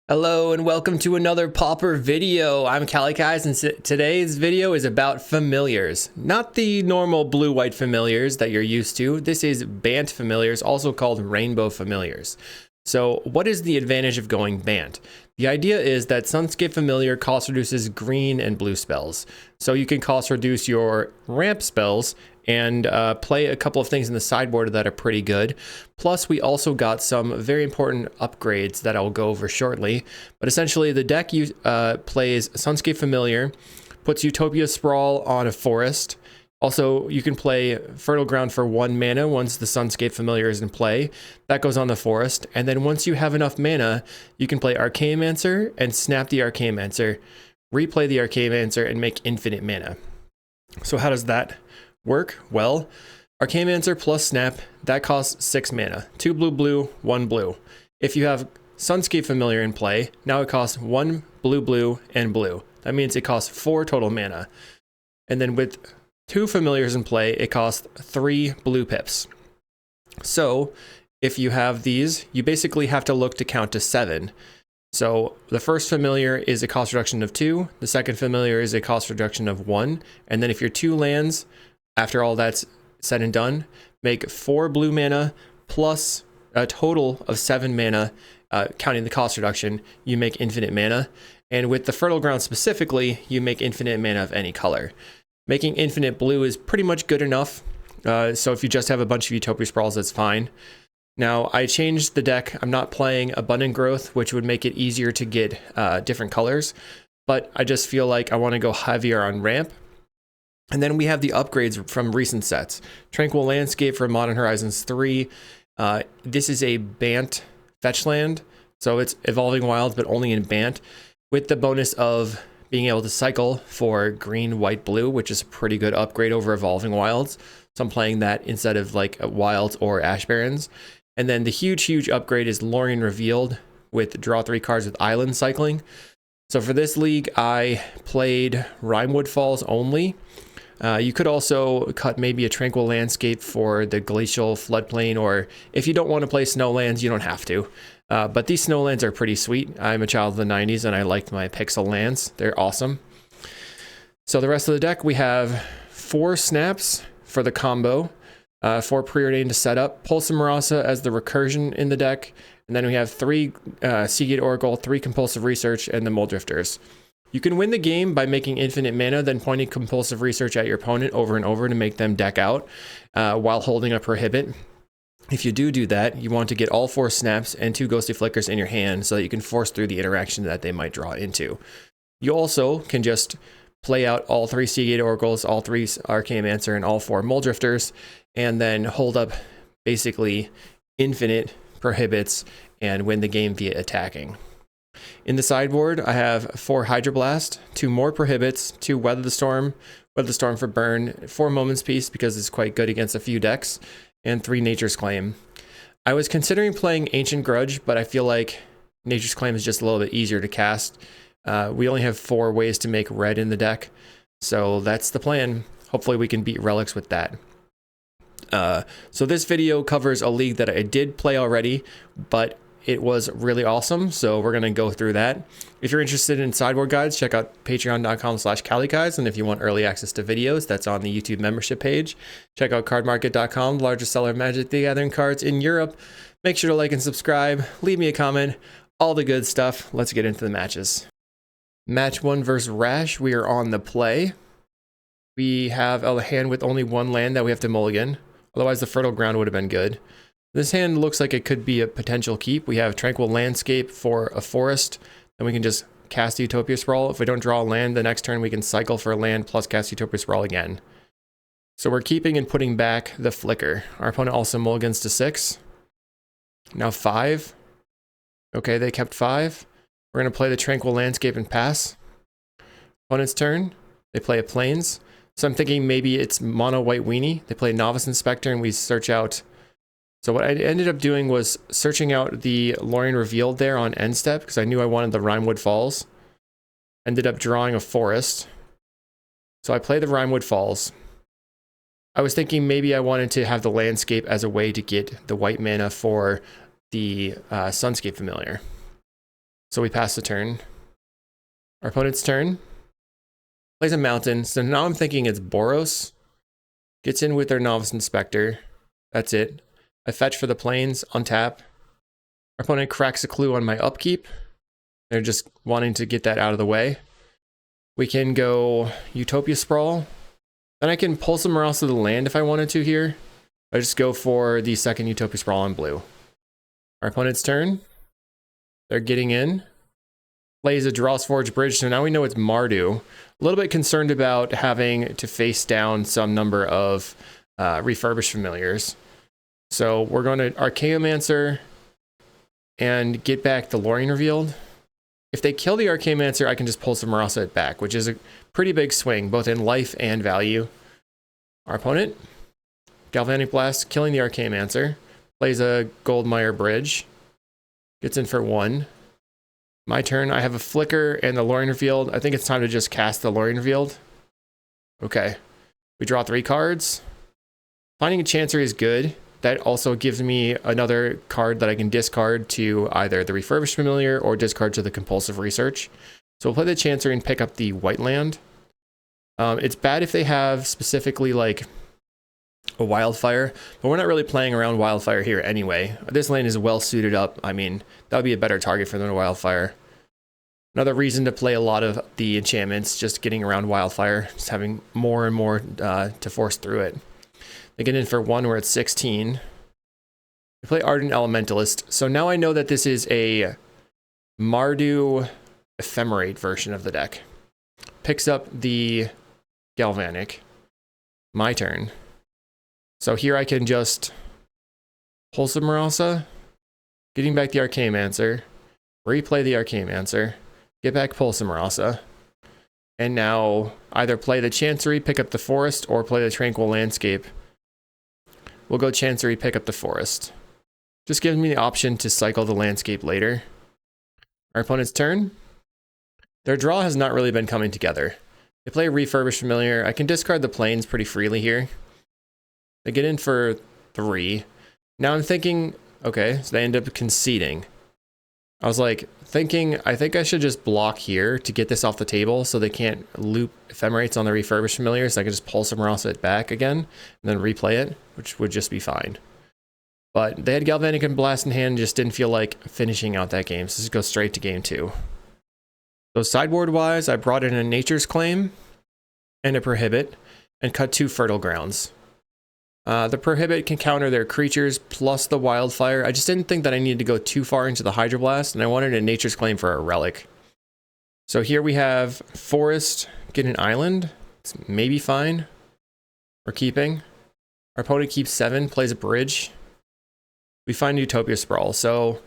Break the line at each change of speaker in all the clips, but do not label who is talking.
Hello and welcome to another Pauper video. I'm kalikaiz and today's video is about familiars. Not the normal blue-white familiars that you're used to. This is Bant familiars, also called Rainbow Familiars. So what is the advantage of going Bant? The idea is that Sunscape Familiar cost reduces green and blue spells. So you can cost reduce your ramp spells and play a couple of things in the sideboard that are pretty good. Plus, we also got some very important upgrades that I'll go over shortly. But essentially, the deck plays Sunscape Familiar, puts Utopia Sprawl on a forest. Also, you can play Fertile Ground for 1 mana once the Sunscape Familiar is in play. That goes on the forest. And then once you have enough mana, you can play Archaeomancer and snap the Archaeomancer, replay the Archaeomancer, and make infinite mana. So how does that work? Well, Archaeomancer plus snap, that costs 6 mana. 2 blue blue, 1 blue. If you have Sunscape Familiar in play, now it costs 1 blue blue and blue. That means it costs 4 total mana. And then with 2 familiars in play, it costs 3 blue pips. So if you have these, you basically have to look to count to 7. So the first familiar is a cost reduction of 2, the second familiar is a cost reduction of 1, and then if your 2 lands, after all that's said and done, make 4 blue mana plus a total of 7 mana, counting the cost reduction, you make infinite mana. And with the Fertile Ground specifically, you make infinite mana of any color. Making infinite blue is pretty much good enough. So if you just have a bunch of Utopia Sprawls, that's fine. Now, I changed the deck. I'm not playing Abundant Growth, which would make it easier to get different colors. But I just feel like I want to go heavier on ramp. And then we have the upgrades from recent sets. Tranquil Landscape for Modern Horizons 3. This is a Bant fetch land. So it's Evolving Wilds, but only in Bant, with the bonus of being able to cycle for green, white, blue, which is a pretty good upgrade over Evolving Wilds. So I'm playing that instead of like Wilds or Ash Barrens. And then the huge upgrade is Lorien Revealed with draw 3 cards with island cycling. So for this league, I played Rimewood Falls only. You could also cut maybe a Tranquil Landscape for the Glacial Floodplain, or if you don't want to play Snowlands, you don't have to. But these Snowlands are pretty sweet. I'm a child of the 90s and I liked my Pixel lands. They're awesome. So the rest of the deck, we have 4 snaps for the combo, 4 preordained to set up, Pulse of Marasa as the recursion in the deck, and then we have 3 Seagate Oracle, 3 Compulsive Research, and the Muldrifters. You can win the game by making infinite mana, then pointing Compulsive Research at your opponent over and over to make them deck out while holding a Prohibit. If you do that, you want to get all 4 snaps and 2 Ghostly Flickers in your hand so that you can force through the interaction that they might draw into. You also can just play out all 3 Seagate Oracles, all 3 Archaeomancer, and all 4 Muldrifters, and then hold up basically infinite Prohibits and win the game via attacking. In the sideboard, I have 4 Hydroblast, 2 more Prohibits, 2 Weather the Storm for burn, 4 Moment's Peace because it's quite good against a few decks, and 3 Nature's Claim. I was considering playing Ancient Grudge, but I feel like Nature's Claim is just a little bit easier to cast. We only have 4 ways to make red in the deck, so that's the plan. Hopefully we can beat Relics with that. So this video covers a league that I did play already, but it was really awesome, so we're going to go through that. If you're interested in sideboard guides, check out patreon.com/kalikaiz, and if you want early access to videos, that's on the YouTube membership page. Check out cardmarket.com, the largest seller of Magic the Gathering cards in Europe. Make sure to like and subscribe, leave me a comment, all the good stuff. Let's get into the matches. Match 1 versus Rash, we are on the play. We have a hand with only 1 land that we have to mulligan. Otherwise, the Fertile Ground would have been good. This hand looks like it could be a potential keep. We have Tranquil Landscape for a forest. Then we can just cast Utopia Sprawl. If we don't draw a land, the next turn we can cycle for a land plus cast Utopia Sprawl again. So we're keeping and putting back the Flicker. Our opponent also mulligans to 6. Now 5. Okay, they kept 5. We're going to play the Tranquil Landscape and pass. Opponent's turn. They play a Plains. So I'm thinking maybe it's Mono White Weenie. They play Novice Inspector and we search out. So what I ended up doing was searching out the Lorien Revealed there on end step because I knew I wanted the Rimewood Falls. Ended up drawing a forest. So I play the Rimewood Falls. I was thinking maybe I wanted to have the landscape as a way to get the white mana for the Sunscape Familiar. So we pass the turn. Our opponent's turn. Plays a mountain. So now I'm thinking it's Boros. Gets in with their Novice Inspector. That's it. I fetch for the plains, untap. Our opponent cracks a clue on my upkeep. They're just wanting to get that out of the way. We can go Utopia Sprawl. Then I can pull somewhere else to the land if I wanted to here. I just go for the second Utopia Sprawl on blue. Our opponent's turn. They're getting in. Plays a Dross Forge Bridge, so now we know it's Mardu. A little bit concerned about having to face down some number of refurbished familiars. So we're going to Archaeomancer and get back the Lorien Revealed. If they kill the Archaeomancer, I can just pull some Marasa back, which is a pretty big swing, both in life and value. Our opponent, Galvanic Blast, killing the Archaeomancer. Plays a Goldmire Bridge. Gets in for 1. My turn, I have a Flicker and the Lorien Revealed. I think it's time to just cast the Lorien Revealed. Okay. We draw 3 cards. Finding a Chancery is good. That also gives me another card that I can discard to either the Refurbished Familiar or discard to the Compulsive Research. So we'll play the Chancery and pick up the white land. It's bad if they have specifically like a Wildfire, but we're not really playing around Wildfire here anyway. This land is well suited up. I mean, that would be a better target for them than Wildfire. Another reason to play a lot of the enchantments, just getting around Wildfire, just having more and more to force through it. They get in for 1, we're at 16. We play Ardent Elementalist. So now I know that this is a Mardu Ephemerate version of the deck. Picks up the Galvanic. My turn. So here I can just pull some Marasa, getting back the Archaeomancer, replay the Archaeomancer, get back pull some Marasa, and now either play the Chancery, pick up the Forest, or play the Tranquil Landscape. We'll go Chancery, pick up the Forest. Just gives me the option to cycle the Landscape later. Our opponent's turn. Their draw has not really been coming together. They play a Refurbished Familiar. I can discard the plains pretty freely here. They get in for 3. Now I'm thinking, okay, so they end up conceding. I was like thinking, I think I should just block here to get this off the table so they can't loop Ephemerates on the Refurbished Familiar, so I can just pull some Marasa back again and then replay it, which would just be fine. But they had Galvanic and Blast in hand, just didn't feel like finishing out that game, so let's go straight to game 2. So sideboard-wise, I brought in a Nature's Claim and a Prohibit and cut 2 Fertile Grounds. The Prohibit can counter their creatures plus the Wildfire. I just didn't think that I needed to go too far into the Hydroblast, and I wanted a Nature's Claim for a Relic. So here we have Forest, get an Island. It's maybe fine. We're keeping. Our opponent keeps 7, plays a Bridge. We find Utopia Sprawl, so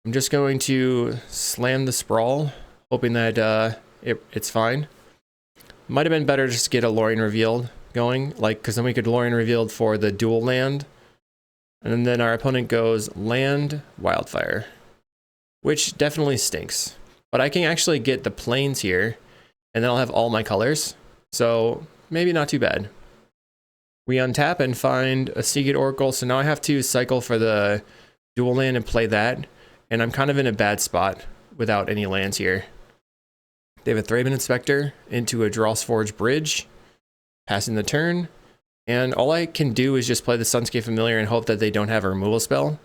I'm just going to slam the Sprawl, hoping that it's fine. Might have been better just to get a Lorien Revealed going, like, because then we could Lorien Revealed for the dual land. And then our opponent goes land, Wildfire, which definitely stinks. But I can actually get the plains here, and then I'll have all my colors. So maybe not too bad. We untap and find a Seagate Oracle, so now I have to cycle for the dual land and play that. And I'm kind of in a bad spot without any lands here. They have a Thraben Inspector into a Dross Forge Bridge, passing the turn. And all I can do is just play the Sunscape Familiar and hope that they don't have a removal spell.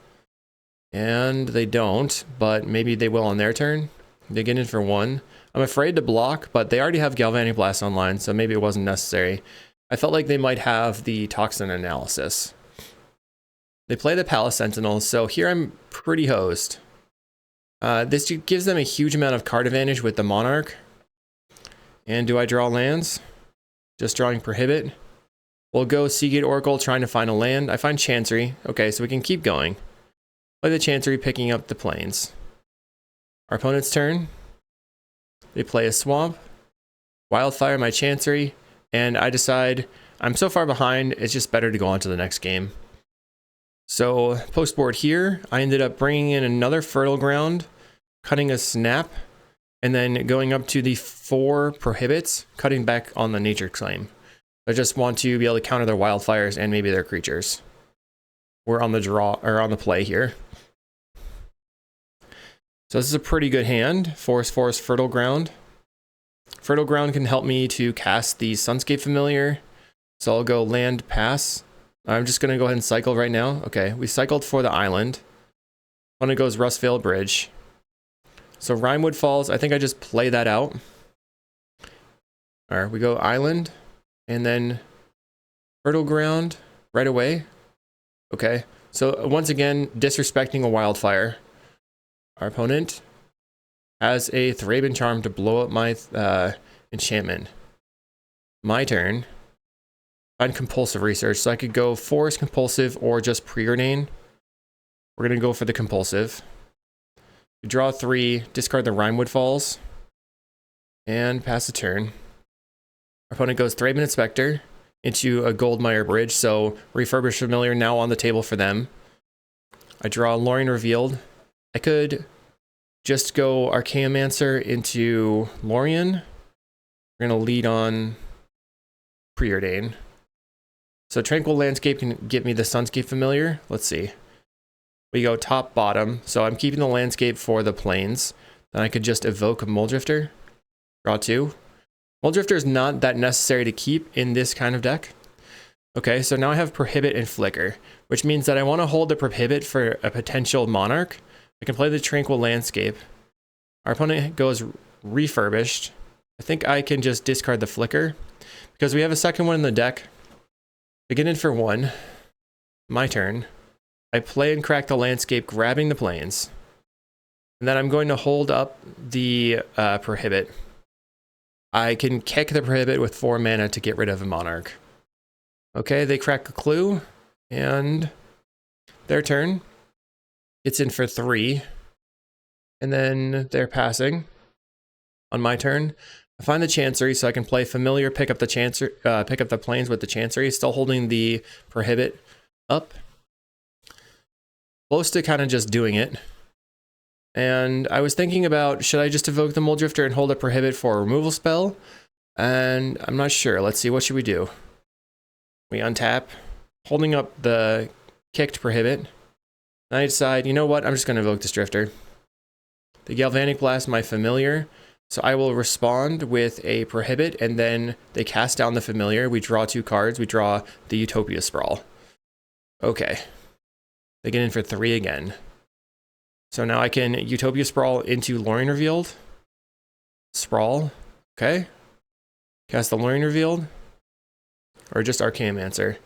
And they don't, but maybe they will on their turn. They get in for 1. I'm afraid to block, but they already have Galvanic Blast online, so maybe it wasn't necessary. I felt like they might have the Toxin Analysis. They play the Palace Sentinels, so here I'm pretty hosed. This gives them a huge amount of card advantage with the Monarch. And do I draw lands? Just drawing Prohibit. We'll go Seagate Oracle, trying to find a land. I find Chancery. Okay, so we can keep going. Play the Chancery, picking up the plains. Our opponent's turn. They play a Swamp. Wildfire my Chancery. And I decide I'm so far behind, it's just better to go on to the next game. So post board here, I ended up bringing in another Fertile Ground, cutting a Snap, and then going up to the 4 Prohibits, cutting back on the Nature Claim. I just want to be able to counter their Wildfires and maybe their creatures. We're on the draw, or on the play here. So this is a pretty good hand. Forest, Fertile Ground. Fertile Ground can help me to cast the Sunscape Familiar. So I'll go land, pass. I'm just going to go ahead and cycle right now. Okay, we cycled for the island. When it goes Rustvale Bridge. So Rimewood Falls, I think I just play that out. All right, we go island, and then Fertile Ground right away. Okay, so once again, disrespecting a wildfire. Our opponent has a Thraben Charm to blow up my enchantment. My turn. Find Compulsive Research, so I could go Forest Compulsive or just Preordain. We're going to go for the Compulsive. We draw 3, discard the Rimewood Falls, and pass the turn. Our opponent goes Thraben Inspector into a Goldmire Bridge, so Refurbished Familiar now on the table for them. I draw Lorien Revealed. I could just go Archaeomancer into Lorien. We're going to lead on Preordain. So Tranquil Landscape can get me the Sunscape Familiar. Let's see. We go top, bottom. So I'm keeping the landscape for the plains. Then I could just evoke a Mulldrifter. Draw 2. Mulldrifter is not that necessary to keep in this kind of deck. Okay, so now I have Prohibit and Flicker, which means that I want to hold the Prohibit for a potential Monarch. I can play the Tranquil Landscape. Our opponent goes Refurbished. I think I can just discard the Flicker because we have a second one in the deck. I get in for 1. My turn. I play and crack the landscape, grabbing the plains. And then I'm going to hold up the Prohibit. I can kick the Prohibit with 4 mana to get rid of a Monarch. Okay, they crack a clue. And their turn. It's in for 3. And then they're passing. On my turn, I find the Chancery, so I can play Familiar, pick up the plains with the Chancery, still holding the Prohibit up. Close to kind of just doing it. And I was thinking about, should I just evoke the Mulldrifter and hold a Prohibit for a removal spell? And I'm not sure. Let's see, what should we do? We untap, holding up the kicked Prohibit. And I decide, you know what? I'm just going to evoke this Drifter. The Galvanic Blast, my Familiar. So I will respond with a Prohibit, and then they cast down the Familiar. We draw 2 cards. We draw the Utopia Sprawl. Okay. They get in for 3 again. So now I can Utopia Sprawl into Lorien Revealed. Sprawl. Okay. Cast the Lorien Revealed. Or just Archaeomancer.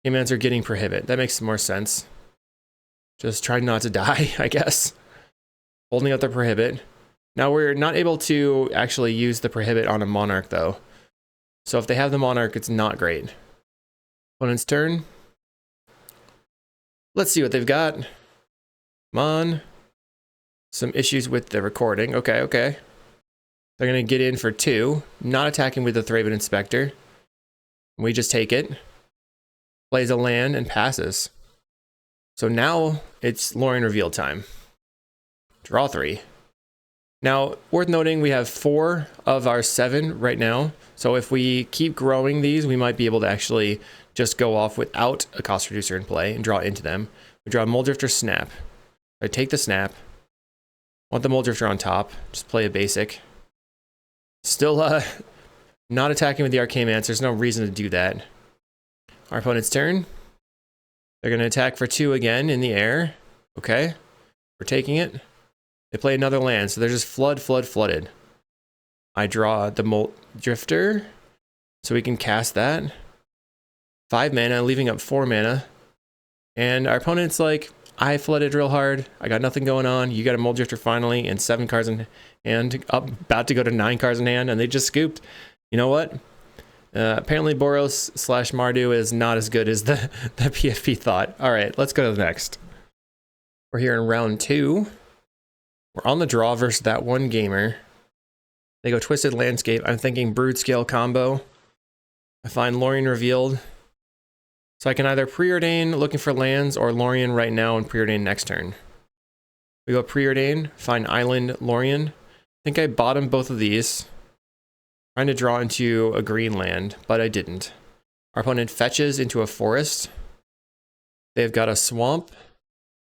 Archaeomancer getting Prohibit. That makes more sense. Just try not to die, I guess. Holding up the Prohibit. Now we're not able to actually use the Prohibit on a Monarch though. So if they have the Monarch, it's not great. Opponent's turn. Let's see what they've got. Come on. Some issues with the recording. Okay. They're going to get in for 2. Not attacking with the Thraben Inspector. We just take it. Plays a land and passes. So now it's Lorien Reveal time. Draw 3. Now, worth noting, we have 4 of our 7 right now. So if we keep growing these, we might be able to actually just go off without a cost reducer in play and draw into them. We draw Mulldrifter Snap. I take the Snap. Want the Mulldrifter on top. Just play a basic. Still not attacking with the Archaeomancer. There's no reason to do that. Our opponent's turn. They're going to attack for 2 again in the air. Okay. We're taking it. They play another land, so they're just flooded. I draw the Mulldrifter, so we can cast that. 5 mana, leaving up 4 mana. And our opponent's like, I flooded real hard. I got nothing going on. You got a Mulldrifter finally, and 7 cards in hand, about to go to 9 cards in hand, and they just scooped. You know what? Apparently Boros / Mardu is not as good as the PFP thought. All right, let's go to the next. We're here in round 2. We're on the draw versus that one gamer. They go Twisted Landscape. I'm thinking Brood Scale combo. I find Lorien Revealed. So I can either Preordain looking for lands or Lorien right now and Preordain next turn. We go Preordain, find Island Lorien. I think I bottomed both of these. Trying to draw into a green land, but I didn't. Our opponent fetches into a forest. They've got a swamp.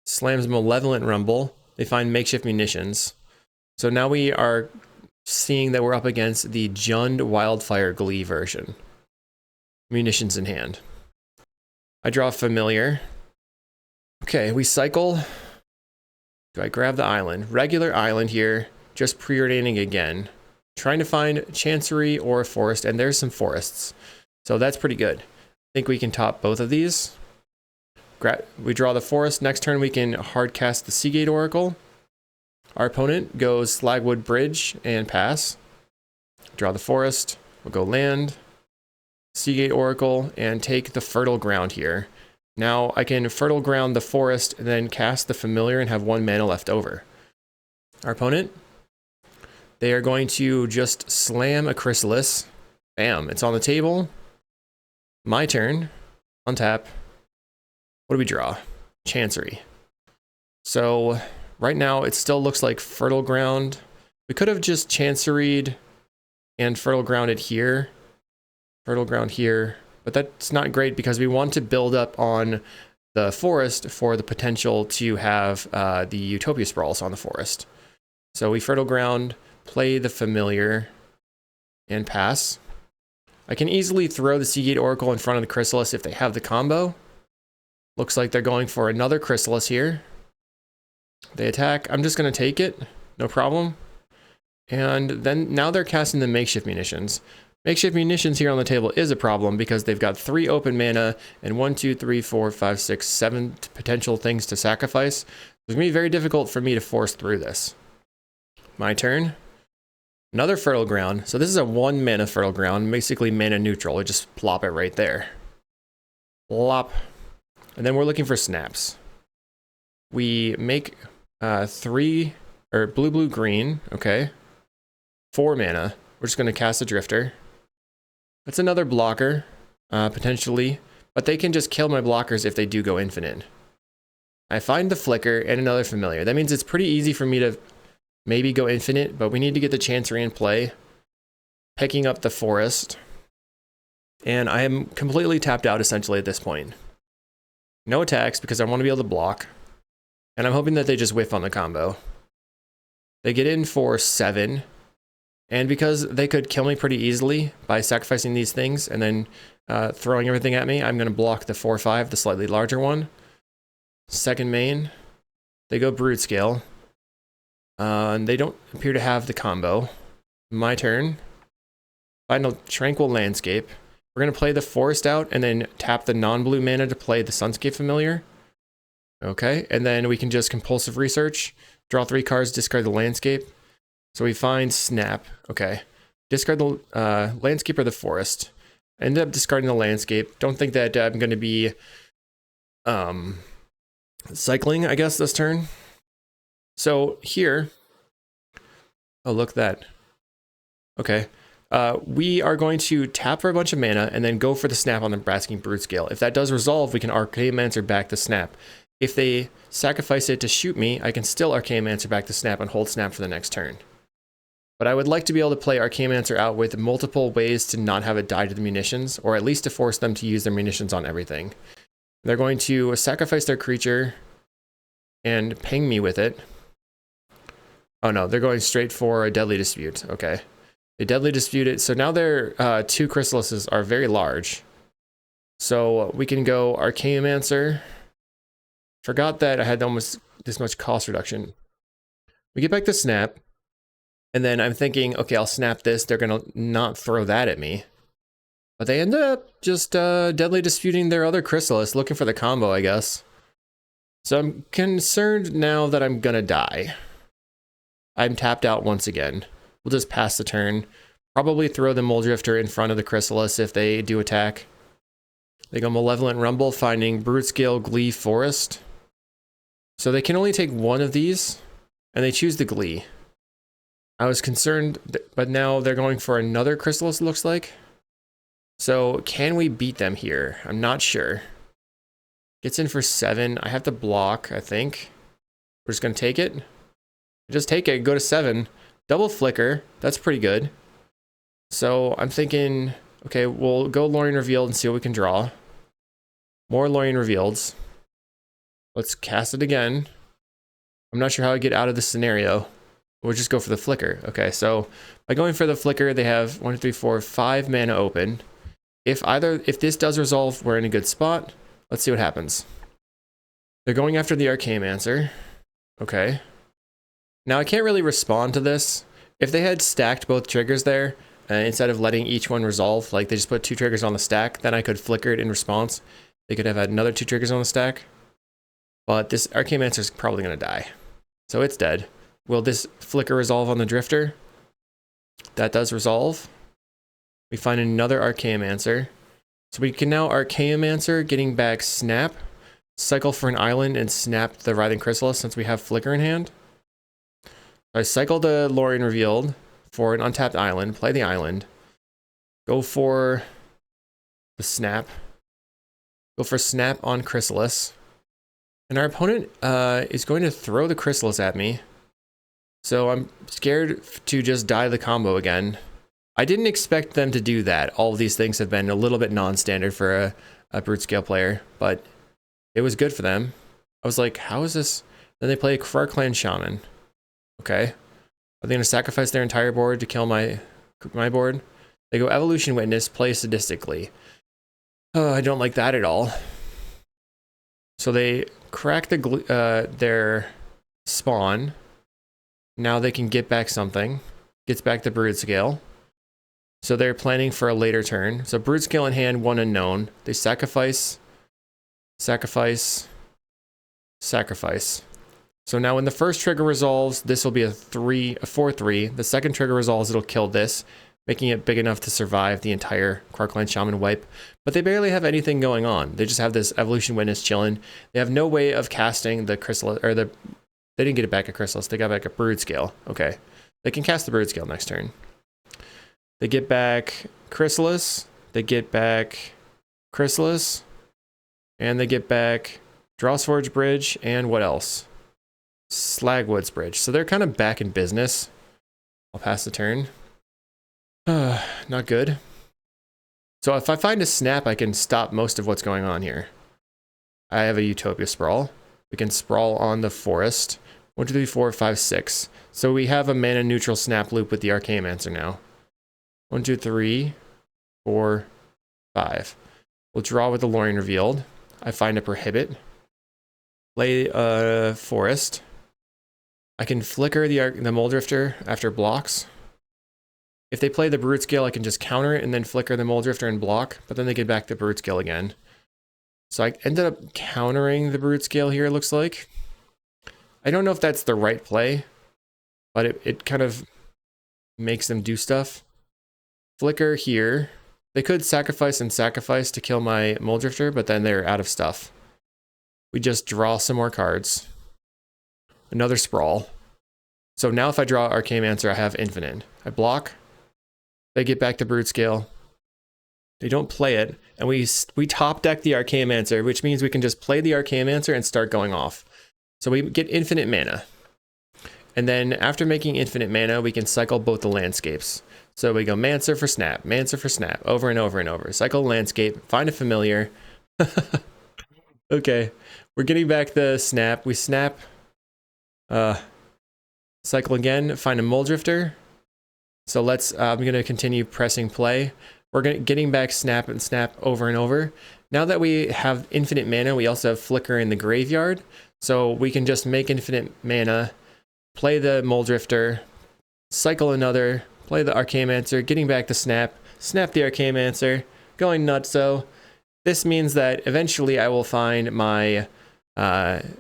Slams Malevolent Rumble. they find makeshift munitions. So now we are seeing that we're up against the Jund Wildfire Glee version. Munitions in hand. I draw a familiar. Okay, we cycle. Do I grab the island? Regular island here, just preordaining again. Trying to find Chancery or a forest, and there's some forests. So that's pretty good. I think we can top both of these. We draw the forest. Next turn we can hard cast the Seagate Oracle. Our opponent goes Slagwood Bridge and pass. Draw the forest. We'll go land, Seagate Oracle, and take the Fertile Ground here. Now I can Fertile Ground the forest and then cast the familiar and have 1 mana left over. Our opponent, they are going to just slam a Chrysalis. Bam, it's on the table. My turn. Untap. What do we draw? Chancery. So right now it still looks like Fertile Ground. We could have just Chanceried and Fertile Grounded here. Fertile Ground here. But that's not great because we want to build up on the forest for the potential to have the Utopia Sprawls on the forest. So we Fertile Ground, play the familiar, and pass. I can easily throw the Seagate Oracle in front of the Chrysalis if they have the combo. Looks like they're going for another Chrysalis here. They attack. I'm just going to take it. No problem. And then now they're casting the makeshift munitions. Makeshift munitions here on the table is a problem because they've got 3 open mana and 1, 2, 3, 4, 5, 6, 7 potential things to sacrifice. It's going to be very difficult for me to force through this. My turn. Another Fertile Ground. So this is a 1 mana Fertile Ground, basically mana neutral. We just plop it right there. Plop. And then we're looking for snaps. We make 3 or blue, green. Okay. 4 mana. We're just going to cast a Drifter. That's another blocker, potentially, but they can just kill my blockers if they do go infinite. I find the Flicker and another familiar. That means it's pretty easy for me to maybe go infinite, but we need to get the Chancery in play. Picking up the forest. And I am completely tapped out essentially at this point. No attacks because I want to be able to block. And I'm hoping that they just whiff on the combo. They get in for 7. And because they could kill me pretty easily by sacrificing these things and then throwing everything at me, I'm going to block the 4/5, the slightly larger one. Second main, they go Brood Scale. And they don't appear to have the combo. My turn. Final Tranquil Landscape. We're going to play the forest out and then tap the non-blue mana to play the Sunscape Familiar. Okay, and then we can just Compulsive Research, draw 3 cards, discard the landscape. So we find Snap. Okay. Discard the landscape or the forest. I ended up discarding the landscape. Don't think that I'm going to be cycling, I guess, this turn. So here. Oh, look at that. Okay. We are going to tap for a bunch of mana and then go for the Snap on the Brasking Brood Scale. If that does resolve, we can Archaeomancer back the Snap. If they sacrifice it to shoot me, I can still Archaeomancer back the Snap and hold Snap for the next turn. But I would like to be able to play Archaeomancer out with multiple ways to not have it die to the munitions, or at least to force them to use their munitions on everything. They're going to sacrifice their creature and ping me with it. Oh no, they're going straight for a Deadly Dispute. Okay. They Deadly Dispute it. So now their 2 Chrysalises are very large. So we can go Archaeomancer. Forgot that I had almost this much cost reduction. We get back the Snap. And then I'm thinking, okay, I'll snap this. They're going to not throw that at me. But they end up just Deadly Disputing their other Chrysalis, looking for the combo, I guess. So I'm concerned now that I'm going to die. I'm tapped out once again. We'll just pass the turn. Probably throw the Muldrifter in front of the Chrysalis if they do attack. They go Malevolent Rumble, finding Brood Scale, Glee, Forest. So they can only take one of these, and they choose the Glee. I was concerned, but now they're going for another Chrysalis, looks like. So can we beat them here? I'm not sure. Gets in for 7. I have to block, I think. We're just going to take it. Just take it, go to 7. Double Flicker, that's pretty good. So I'm thinking, okay, we'll go Lorien Revealed and see what we can draw. More Lorien Revealeds. Let's cast it again. I'm not sure how I get out of this scenario. We'll just go for the flicker. Okay, so by going for the flicker, they have 1, 2, 3, 4, 5 mana open. If this does resolve, we're in a good spot. Let's see what happens. They're going after the Archaeomancer. Okay. Now I can't really respond to this. If they had stacked both triggers there, instead of letting each one resolve, like they just put 2 triggers on the stack, then I could flicker it in response. They could have had another 2 triggers on the stack. But this Archaeomancer is probably going to die. So it's dead. Will this flicker resolve on the Drifter? That does resolve. We find another Archaeomancer. So we can now Archaeomancer, getting back Snap, cycle for an island, and snap the Writhing Chrysalis since we have Flicker in hand. I cycle the Lorien Revealed for an untapped island, play the island, go for the Snap, go for Snap on Chrysalis. And our opponent is going to throw the Chrysalis at me. So I'm scared to just die the combo again. I didn't expect them to do that. All of these things have been a little bit non-standard for a brute scale player, but it was good for them. I was like, how is this? Then they play Krar Clan Shaman. Okay. Are they going to sacrifice their entire board to kill my board? They go Evolution Witness, play Sadistically. Oh, I don't like that at all. So they crack their spawn. Now they can get back something. Gets back the Brood Scale. So they're planning for a later turn. So Brood Scale in hand, 1 unknown. They sacrifice. Sacrifice. Sacrifice. So now when the first trigger resolves, this will be a 4/3. The second trigger resolves, it'll kill this, making it big enough to survive the entire Krar Clan Shaman wipe. But they barely have anything going on. They just have this Evolution Witness chilling. They have no way of casting the Chrysalis, or they didn't get it back at Chrysalis. They got back a Brood Scale. Okay. They can cast the Brood Scale next turn. They get back Chrysalis. They get back Chrysalis. And they get back Drawsforge Bridge. And what else? Slagwoods Bridge. So they're kind of back in business. I'll pass the turn. Not good. So if I find a snap, I can stop most of what's going on here. I have a Utopia Sprawl. We can sprawl on the forest. 1, 2, 3, 4, 5, 6. So we have a mana neutral snap loop with the Archaeomancer now. 1, 2, 3, 4, 5. We'll draw with the Lorien Revealed. I find a Prohibit. Play forest. I can flicker the Mole Drifter after blocks. If they play the Brute Scale, I can just counter it and then flicker the Mole Drifter and block, but then they get back the Brute Scale again. So I ended up countering the Brute Scale here, it looks like. I don't know if that's the right play, but it kind of makes them do stuff. Flicker here. They could sacrifice and sacrifice to kill my Mole Drifter, but then they're out of stuff. We just draw some more cards. Another Sprawl. So now if I draw Archaeomancer, I have infinite. I block. They get back to Brute Scale. They don't play it, and we top deck the Archaeomancer, which means we can just play the Archaeomancer and start going off. So we get infinite mana. And then after making infinite mana, we can cycle both the landscapes. So we go Mancer for snap, over and over and over. Cycle landscape, find a familiar. Okay, we're getting back the snap. We snap, cycle again, find a Mole Drifter. So I'm gonna continue pressing play. We're getting back snap and snap over and over. Now that we have infinite mana, we also have Flicker in the graveyard. So we can just make infinite mana, play the Mole Drifter, cycle another, play the Archaeomancer, getting back the snap the Archaeomancer, going nutso. This means that eventually I will find my my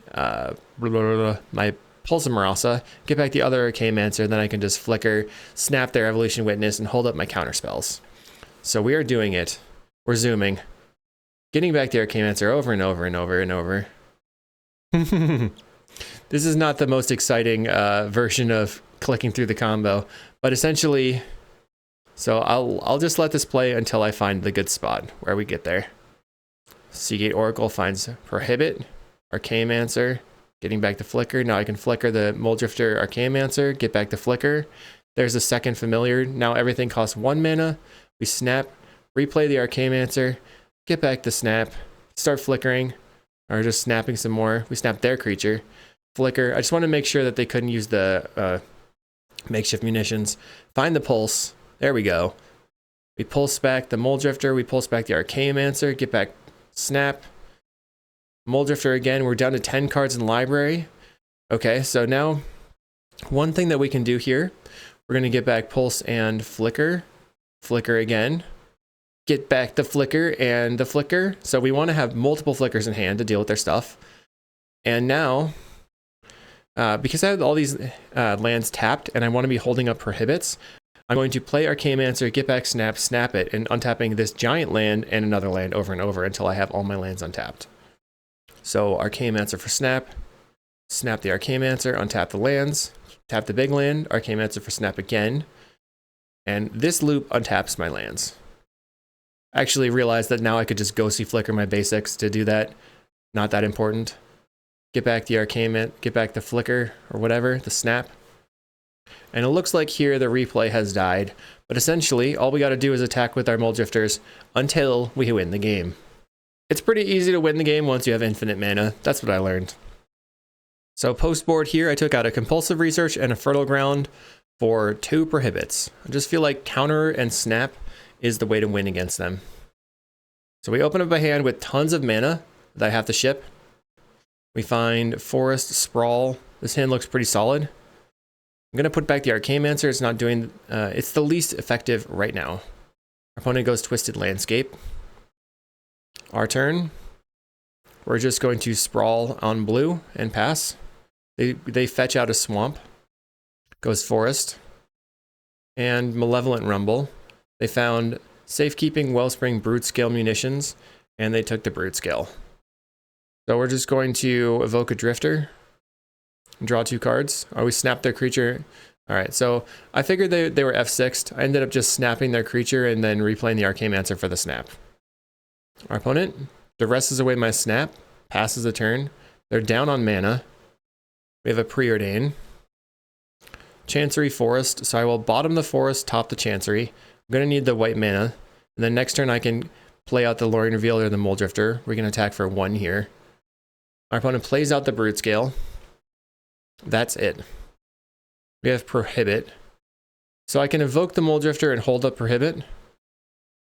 Pulsamarasa, get back the other Archaeomancer, then I can just flicker, snap their Evolution Witness, and hold up my counter spells. So we are doing it. We're zooming. Getting back the Archaeomancer over and over and over and over. This is not the most exciting version of clicking through the combo, but essentially, so I'll just let this play until I find the good spot where we get there. Seagate Oracle finds Prohibit, Archaeomancer, getting back the Flicker. Now I can flicker the Mole Drifter Archaeomancer, get back the Flicker. There's a second familiar. Now everything costs 1 mana. We snap, replay the Archaeomancer, get back the snap, start flickering, or just snapping some more. We snap their creature. flicker. I just want to make sure that they couldn't use the makeshift munitions. Find the pulse. There we go. We pulse back the Mole Drifter. We pulse back the Archaeomancer. Get back Snap. Mole Drifter again. We're down to 10 cards in the library. Okay, so now one thing that we can do here, we're going to get back Pulse and Flicker. Flicker again. Get back the Flicker and the Flicker. So we want to have multiple Flickers in hand to deal with their stuff. And now, because I have all these lands tapped and I want to be holding up Prohibits, I'm going to play Archaeomancer, get back Snap, snap it, and untapping this giant land and another land over and over until I have all my lands untapped. So Archaeomancer for Snap, snap the Archaeomancer, untap the lands, tap the big land, Archaeomancer for Snap again, and this loop untaps my lands. I actually realized that now I could just Ghostly Flicker my basics to do that. Not that important. Get back the Archaeomancer, get back the Flicker or whatever, the Snap. And it looks like here the replay has died, but essentially all we got to do is attack with our Mole Drifters until we win the game. It's pretty easy to win the game once you have infinite mana. That's what I learned. So post board here, I took out a Compulsive Research and a Fertile Ground for 2 Prohibits. I just feel like Counter and Snap is the way to win against them. So we open up a hand with tons of mana that I have to ship. We find Forest, Sprawl. This hand looks pretty solid. I'm going to put back the Archaeomancer. It's not doing, it's the least effective right now. Our opponent goes Twisted Landscape. Our turn. We're just going to Sprawl on blue and pass. They fetch out a Swamp. Goes Forest. And Malevolent Rumble. They found Safekeeping, Wellspring, Brute Scale munitions, and they took the Brute Scale. So we're just going to evoke a Drifter. Draw 2 cards. Oh, we snapped their creature. All right, so I figured they were F6'd. I ended up just snapping their creature and then replaying the Archaeomancer for the snap. Our opponent duresses away my snap, passes the turn. They're down on mana. We have a Preordain. Chancery Forest, so I will bottom the Forest, top the Chancery. I'm going to need the white mana. And then next turn I can play out the Loring Reveal or the Mole Drifter. We can attack for 1 here. Our opponent plays out the Brute Scale. That's it. We have Prohibit. So I can evoke the Mole Drifter and hold up Prohibit.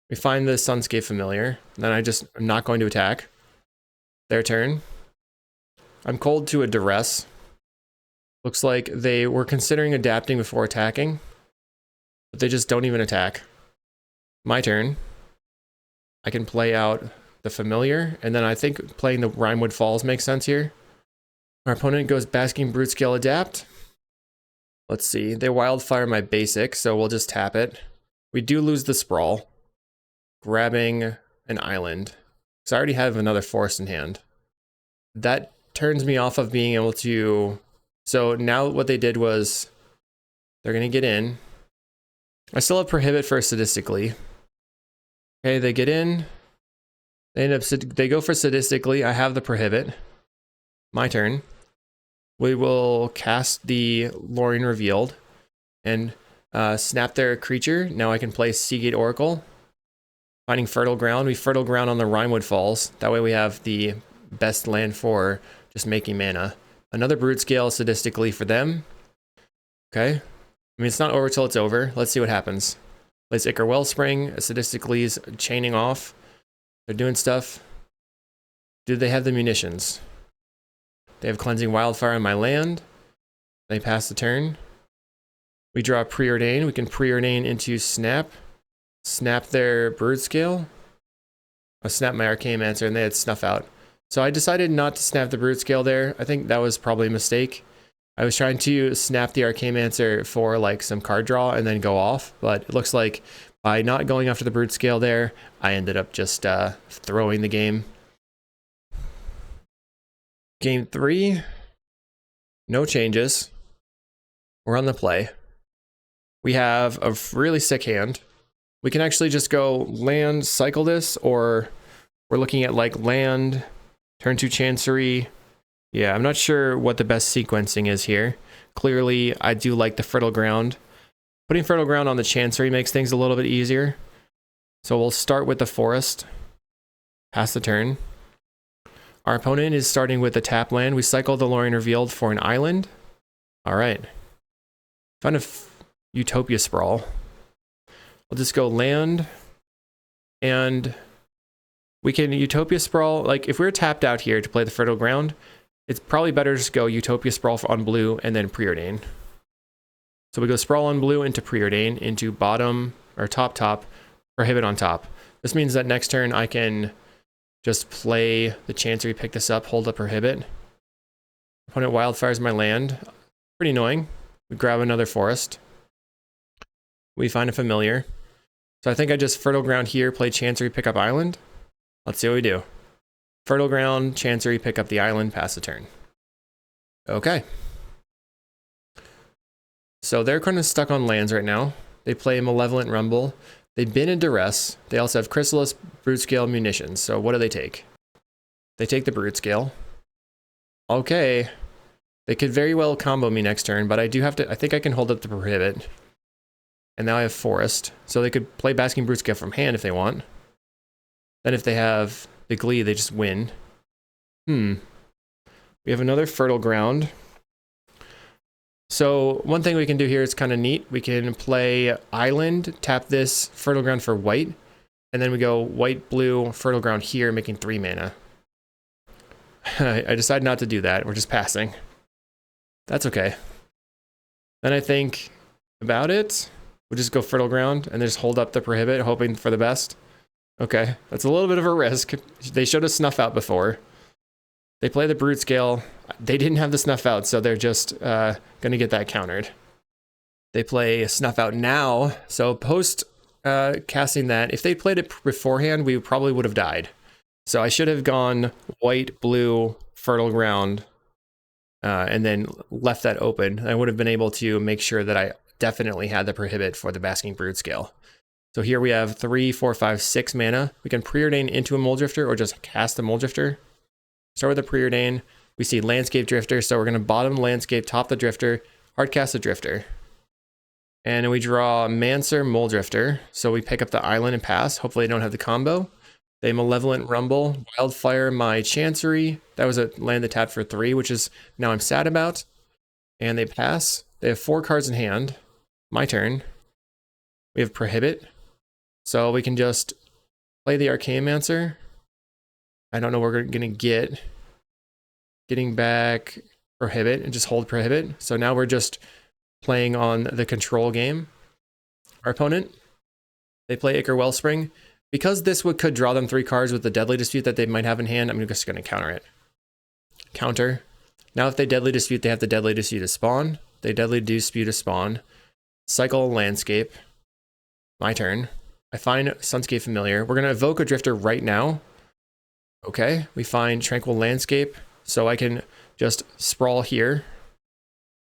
We find the Sunscape Familiar. Then I'm not going to attack. Their turn. I'm cold to a Duress. Looks like they were considering adapting before attacking, but they just don't even attack. My turn. I can play out the Familiar, and then I think playing the Rimewood Falls makes sense here. Our opponent goes Basking Brute Scale Adapt. Let's see. They Wildfire my basic, so we'll just tap it. We do lose the Sprawl. Grabbing an island. So I already have another Forest in hand. That turns me off of being able to... So now what they did was... They're going to get in. I still have Prohibit for Sadistically. Okay, they get in. They go for Sadistically. I have the Prohibit. My turn. We will cast the Loring Revealed and snap their creature. Now I can play Seagate Oracle. Finding Fertile Ground. We Fertile Ground on the Rimewood Falls. That way we have the best land for just making mana. Another Brute Scale Sadistically for them. Okay. I mean, it's not over till it's over. Let's see what happens. Plays Ichor Wellspring. Sadistically's chaining off. They're doing stuff. Do they have the munitions? They have Cleansing Wildfire on my land. They pass the turn. We draw Preordain. We can Preordain into Snap. Snap their Brute Scale. I snapped my Archaeomancer and they had Snuff Out. So I decided not to snap the Brute Scale there. I think that was probably a mistake. I was trying to snap the Archaeomancer for like some card draw and then go off, but it looks like by not going after the Brute Scale there, I ended up just throwing the game. Game 3, no changes. We're on the play. We have a really sick hand. We can actually just go land, cycle this, or we're looking at like land, turn 2 Chancery. Yeah, I'm not sure what the best sequencing is here. Clearly, I do like the Fertile Ground. Putting Fertile Ground on the Chancery makes things a little bit easier. So we'll start with the Forest. Pass the turn. Our opponent is starting with a tap land. We cycle the Lorien Revealed for an island. All right. Found a Utopia Sprawl. I'll just go land, and we can Utopia Sprawl. Like, if we're tapped out here to play the Fertile Ground, it's probably better to just go Utopia Sprawl on blue and then Preordain. So we go Sprawl on blue into Preordain, into bottom, or top, Prohibit on top. This means that next turn I can just play the Chancery, pick this up, hold up Prohibit. Opponent Wildfires my land. Pretty annoying. We grab another forest. We find a familiar. So I think I just Fertile Ground here, play Chancery, pick up island. Let's see what we do. Fertile Ground, Chancery, pick up the island, pass the turn. Okay. So they're kind of stuck on lands right now. They play Malevolent Rumble. They've been in Duress. They also have Chrysalis, Brute Scale, Munitions. So what do they take? They take the Brute Scale. Okay. They could very well combo me next turn, but I think I can hold up the Prohibit. And now I have Forest. So they could play Basking Brute Scale from hand if they want. Then if they have the Glee, they just win. We have another Fertile Ground. So one thing we can do here is kind of neat. We can play Island, tap this Fertile Ground for white, and then we go white, blue, Fertile Ground here, making 3 mana. I decided not to do that. We're just passing. That's okay. Then I think about it. We'll just go Fertile Ground and then just hold up the Prohibit, hoping for the best. Okay, that's a little bit of a risk. They showed us Snuff Out before. They play the Brute Scale. They didn't have the Snuff Out, so they're just going to get that countered. They play Snuff Out now, so post casting that, if they played it beforehand, we probably would have died. So I should have gone white, blue, Fertile Ground, and then left that open. I would have been able to make sure that I definitely had the Prohibit for the Basking Brute Scale. So here we have 3, 4, 5, 6 mana. We can Preordain into a Mulldrifter or just cast a Mulldrifter. Start with a Preordain. We see Landscape Drifter, so we're going to bottom Landscape, top the Drifter, hardcast the Drifter. And then we draw Mancer, Mulldrifter, so we pick up the island and pass. Hopefully they don't have the combo. They Malevolent Rumble, Wildfire my Chancery. That was a land that tapped for 3, which is now I'm sad about. And they pass. They have 4 cards in hand. My turn. We have Prohibit. So we can just play the Archaeomancer. I don't know what we're going to get. Getting back Prohibit and just hold Prohibit. So now we're just playing on the control game. Our opponent, they play Ichor Wellspring. Because this could draw them 3 cards with the Deadly Dispute that they might have in hand, I'm just going to counter it. Counter. Now if they Deadly Dispute, they have the Deadly Dispute to spawn. They Deadly Dispute to spawn. Cycle Landscape. My turn. I find Sunscape Familiar. We're going to evoke a Drifter right now. Okay, we find Tranquil Landscape, so I can just sprawl here.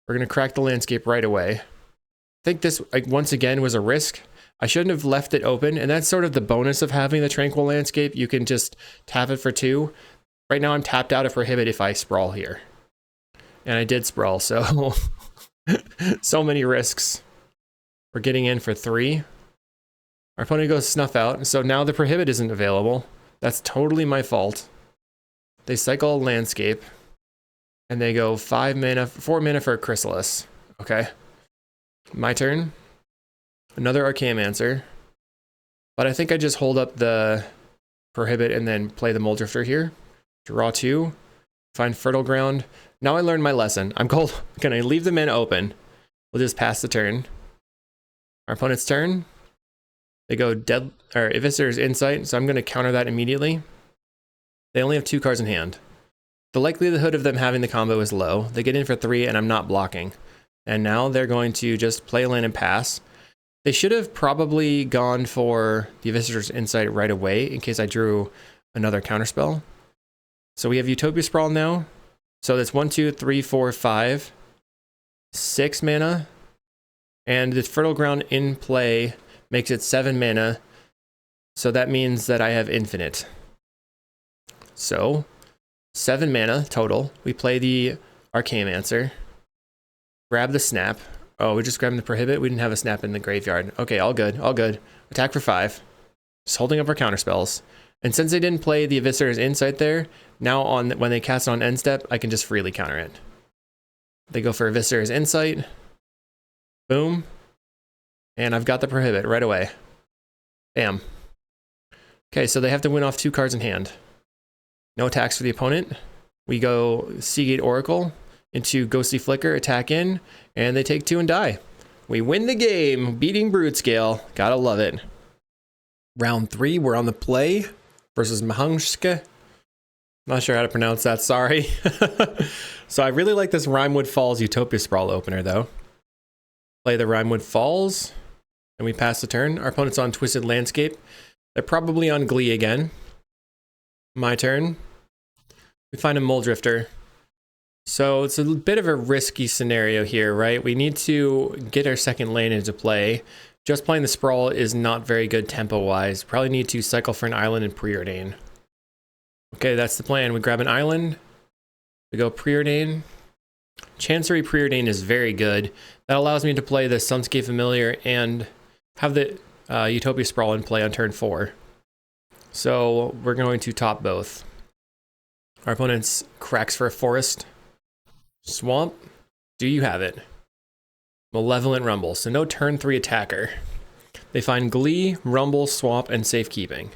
We're going to crack the landscape right away. I think this, once again, was a risk. I shouldn't have left it open, and that's sort of the bonus of having the Tranquil Landscape. You can just tap it for 2. Right now I'm tapped out of Prohibit if I sprawl here. And I did sprawl, so so many risks. We're getting in for 3. Our opponent goes Snuff Out, so now the Prohibit isn't available. That's totally my fault. They cycle Landscape, and they go 4 mana for a Chrysalis. Okay. My turn. Another Archaeomancer. But I think I just hold up the Prohibit and then play the Mulldrifter here. Draw 2. Find Fertile Ground. Now I learned my lesson. I'm going to leave the mana open. We'll just pass the turn. Our opponent's turn. They go Eviscer's Insight, so I'm going to counter that immediately. They only have 2 cards in hand. The likelihood of them having the combo is low. They get in for 3, and I'm not blocking. And now they're going to just play a land and pass. They should have probably gone for the Eviscer's Insight right away in case I drew another counterspell. So we have Utopia Sprawl now. So that's 1, 2, 3, 4, 5, 6 mana. And the Fertile Ground in play makes it 7 mana. So that means that I have infinite. So 7 mana total. We play the Archaeomancer. Grab the Snap. Oh, we just grabbed the Prohibit. We didn't have a Snap in the graveyard. Okay, all good, all good. Attack for 5. Just holding up our counterspells. And since they didn't play the Eviscerator's Insight there, now when they cast it on end step, I can just freely counter it. They go for Eviscerator's Insight. Boom. And I've got the Prohibit right away. Bam. Okay, so they have to win off 2 cards in hand. No attacks for the opponent. We go Seagate Oracle into Ghostly Flicker, attack in, and they take 2 and die. We win the game, beating Broodscale. Gotta love it. Round 3, we're on the play versus Mahangshke. Not sure how to pronounce that, sorry. So I really like this Rimewood Falls Utopia Sprawl opener, though. Play the Rimewood Falls, and we pass the turn. Our opponent's on Twisted Landscape. They're probably on Glee again. My turn. We find a Muldrifter. So it's a bit of a risky scenario here, right? We need to get our second lane into play. Just playing the Sprawl is not very good tempo-wise. Probably need to cycle for an island and Preordain. Okay, that's the plan. We grab an island. We go Preordain. Chancery Preordain is very good. That allows me to play the Sunscape Familiar and have the Utopia Sprawl in play on turn 4. So we're going to top both. Our opponent's cracks for a forest. Swamp. Do you have it? Malevolent Rumble. So no turn 3 attacker. They find Glee, Rumble, Swamp, and Safekeeping.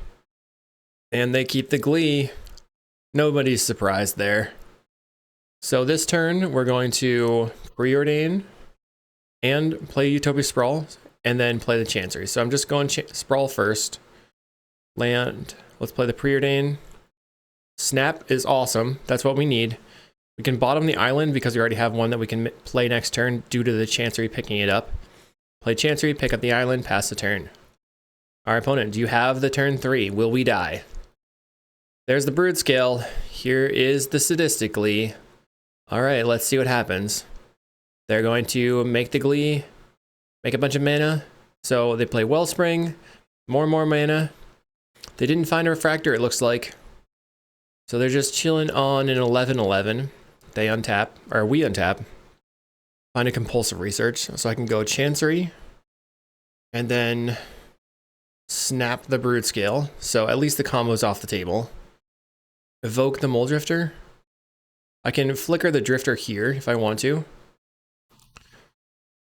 And they keep the Glee. Nobody's surprised there. So this turn, we're going to Preordain and play Utopia Sprawl, and then play the Chancery. So I'm just going Sprawl first. Land. Let's play the Preordain. Snap is awesome. That's what we need. We can bottom the island because we already have one that we can play next turn due to the Chancery picking it up. Play Chancery, pick up the island, pass the turn. Our opponent, do you have the turn 3? Will we die? There's the Broodscale. Here is the Sadistic Glee. All right, let's see what happens. They're going to make the Glee, make a bunch of mana. So they play Wellspring, more and more mana. They didn't find a Refractor, it looks like. So they're just chilling on an 11/11. They untap, or we untap. Find a Compulsive Research. So I can go Chancery, and then snap the Broodscale. So at least the combo's off the table. Evoke the Muldrifter. I can flicker the Drifter here if I want to.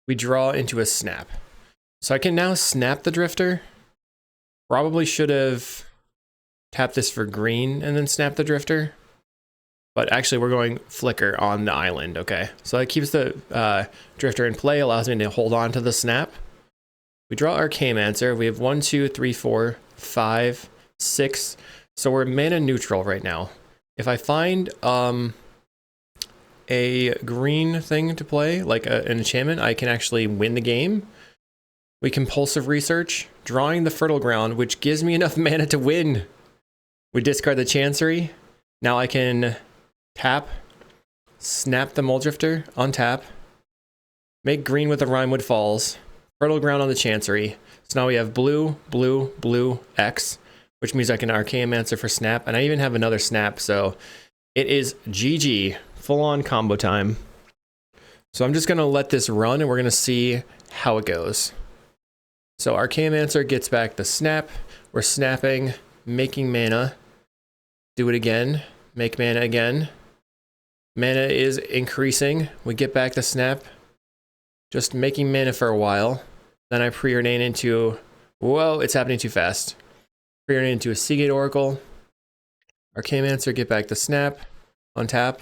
We draw into a snap. So I can now snap the Drifter. Probably should have tapped this for green and then snap the Drifter. But actually we're going flicker on the island, okay. So that keeps the Drifter in play, allows me to hold on to the snap. We draw our Archaeomancer. We have 1, 2, 3, 4, 5, 6. So we're mana neutral right now. If I find a green thing to play, like an enchantment, I can actually win the game. We Compulsive Research, drawing the Fertile Ground, which gives me enough mana to win. We discard the Chancery. Now I can tap, snap the Muldrifter, untap, make green with the Rimewood Falls, Fertile Ground on the Chancery. So now we have blue, blue, blue, X, which means I can Archaeomancer for snap, and I even have another snap, so it is GG, full-on combo time. So I'm just going to let this run, and we're going to see how it goes. So Archaeomancer gets back the snap. We're snapping, making mana. Do it again. Make mana again. Mana is increasing. We get back the snap. Just making mana for a while. Then I preordain into... Whoa, it's happening too fast. Preordain into a Seagate Oracle. Archaeomancer, get back the snap. Untap.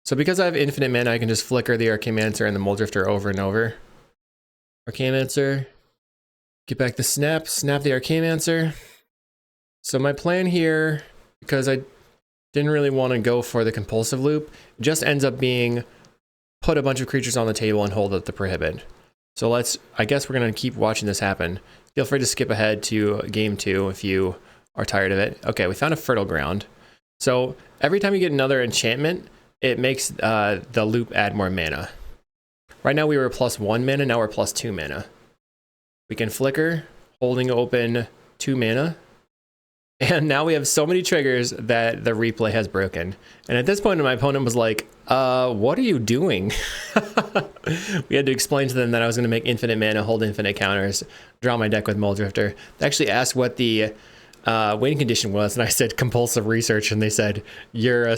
So because I have infinite mana, I can just flicker the Archaeomancer and the Muldrifter over and over. Archaeomancer. Get back the snap. Snap the Archaeomancer. So my plan here, because I didn't really want to go for the compulsive loop, just ends up being put a bunch of creatures on the table and hold up the prohibit. So I guess we're going to keep watching this happen. Feel free to skip ahead to game 2 if you are tired of it. Okay, we found a Fertile Ground. So every time you get another enchantment, it makes the loop add more mana. Right now we were +1 mana, now we're +2 mana. We can flicker, holding open 2 mana. And now we have so many triggers that the replay has broken. And at this point, my opponent was like, what are you doing? We had to explain to them that I was going to make infinite mana, hold infinite counters, draw my deck with Muldrifter. They actually asked what the win condition was, and I said compulsive research, and they said, you're a...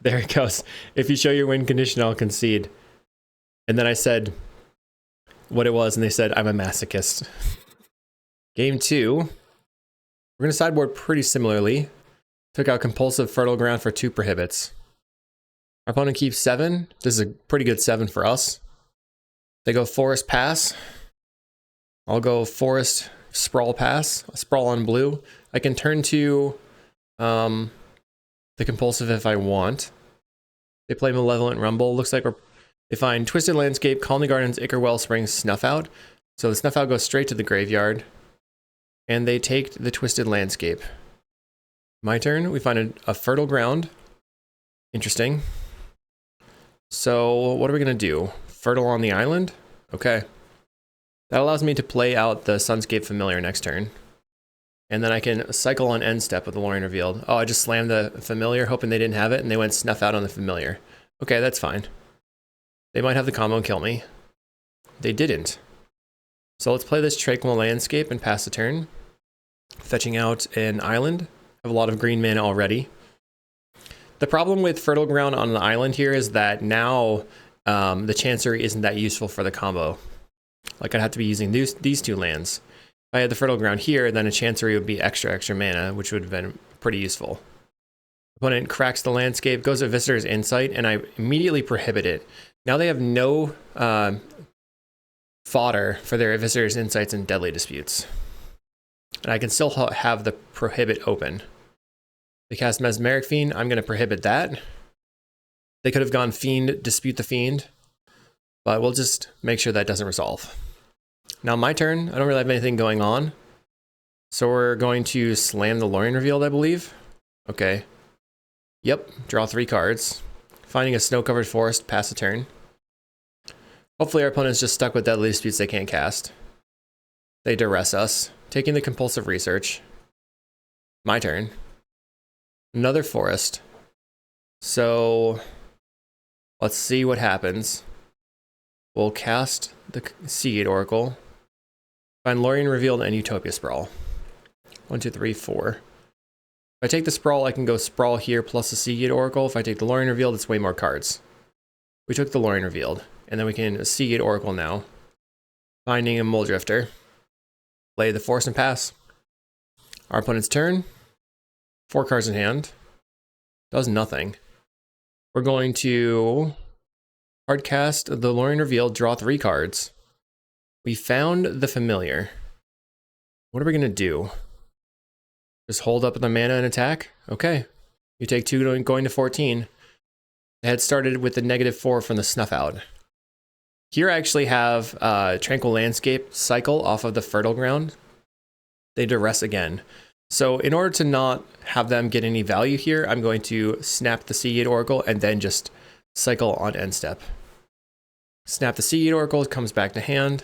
There it goes. If you show your win condition, I'll concede. And then I said what it was, and they said, I'm a masochist. Game 2. We're going to sideboard pretty similarly. Took out compulsive fertile ground for 2 prohibits. Our opponent keeps 7. This is a pretty good 7 for us. They go forest pass. I'll go forest sprawl pass. Sprawl on blue. I can turn to the compulsive if I want. They play Malevolent Rumble. Looks like they find Twisted Landscape, Colony Gardens, Ichor Wellspring, Snuff Out. So the Snuff Out goes straight to the graveyard. And they take the Twisted Landscape. My turn. We find a Fertile Ground. Interesting. So what are we going to do? Fertile on the island? Okay. That allows me to play out the Sunscape Familiar next turn. And then I can cycle on end step with the Lorien Revealed. Oh, I just slammed the Familiar, hoping they didn't have it, and they went Snuff Out on the Familiar. Okay, that's fine. They might have the combo and kill me. They didn't. So let's play this Tranquil Landscape and pass the turn. Fetching out an island. I have a lot of green mana already. The problem with Fertile Ground on the island here is that now the Chancery isn't that useful for the combo. Like, I'd have to be using these 2 lands. If I had the Fertile Ground here, then a Chancery would be extra mana, which would have been pretty useful. Opponent cracks the landscape, goes to Visitor's Insight, and I immediately prohibit it. Now they have no fodder for their Visitor's Insights and Deadly Disputes. And I can still have the prohibit open. They cast Mesmeric Fiend, I'm going to prohibit that. They could have gone Fiend, Dispute the Fiend, but we'll just make sure that doesn't resolve. Now my turn, I don't really have anything going on. So we're going to slam the Lorien Revealed, I believe. Okay. Yep, draw 3 cards. Finding a snow-covered forest, pass the turn. Hopefully our opponent's just stuck with Deadly Disputes they can't cast. They duress us, taking the compulsive research. My turn. Another forest. So let's see what happens. We'll cast the Seagate Oracle. Find Lorien Revealed and Utopia Sprawl. 1, 2, 3, 4. If I take the Sprawl, I can go Sprawl here plus the Seagate Oracle. If I take the Lorien Revealed, it's way more cards. We took the Lorien Revealed, and then we can Seagate Oracle now. Finding a Muldrifter. Play the Force and pass. Our opponent's turn. 4 cards in hand. Does nothing. We're going to hardcast the Lorien Revealed, draw 3 cards. We found the Familiar. What are we going to do? Just hold up the mana and attack? Okay. You take 2 going to 14. They had started with the -4 from the Snuff Out. Here I actually have Tranquil Landscape cycle off of the Fertile Ground. They duress again. So in order to not have them get any value here, I'm going to snap the Seagate Oracle and then just cycle on end step. Snap the Seagate Oracle, it comes back to hand.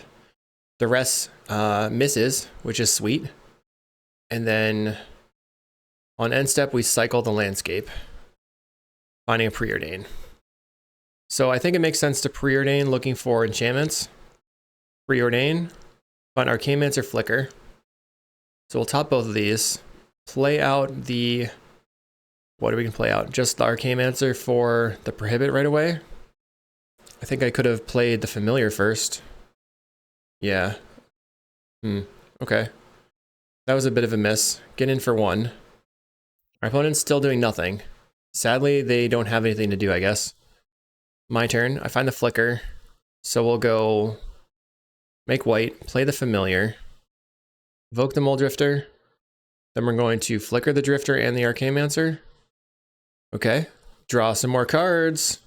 The rest misses, which is sweet. And then on end step, we cycle the Landscape, finding a Preordain. So I think it makes sense to Preordain, looking for enchantments. Preordain, find Arcanemancer Flicker. So we'll top both of these. Play out the... What do we can play out? Just the Arcanemancer for the Prohibit right away. I think I could have played the Familiar first. Yeah. Okay. That was a bit of a miss. Get in for 1. Our opponent's still doing nothing. Sadly, they don't have anything to do, I guess. My turn. I find the Flicker. So we'll go make white, play the Familiar, evoke the Muldrifter. Then we're going to flicker the Drifter and the Arcanemancer. Okay. Draw some more cards.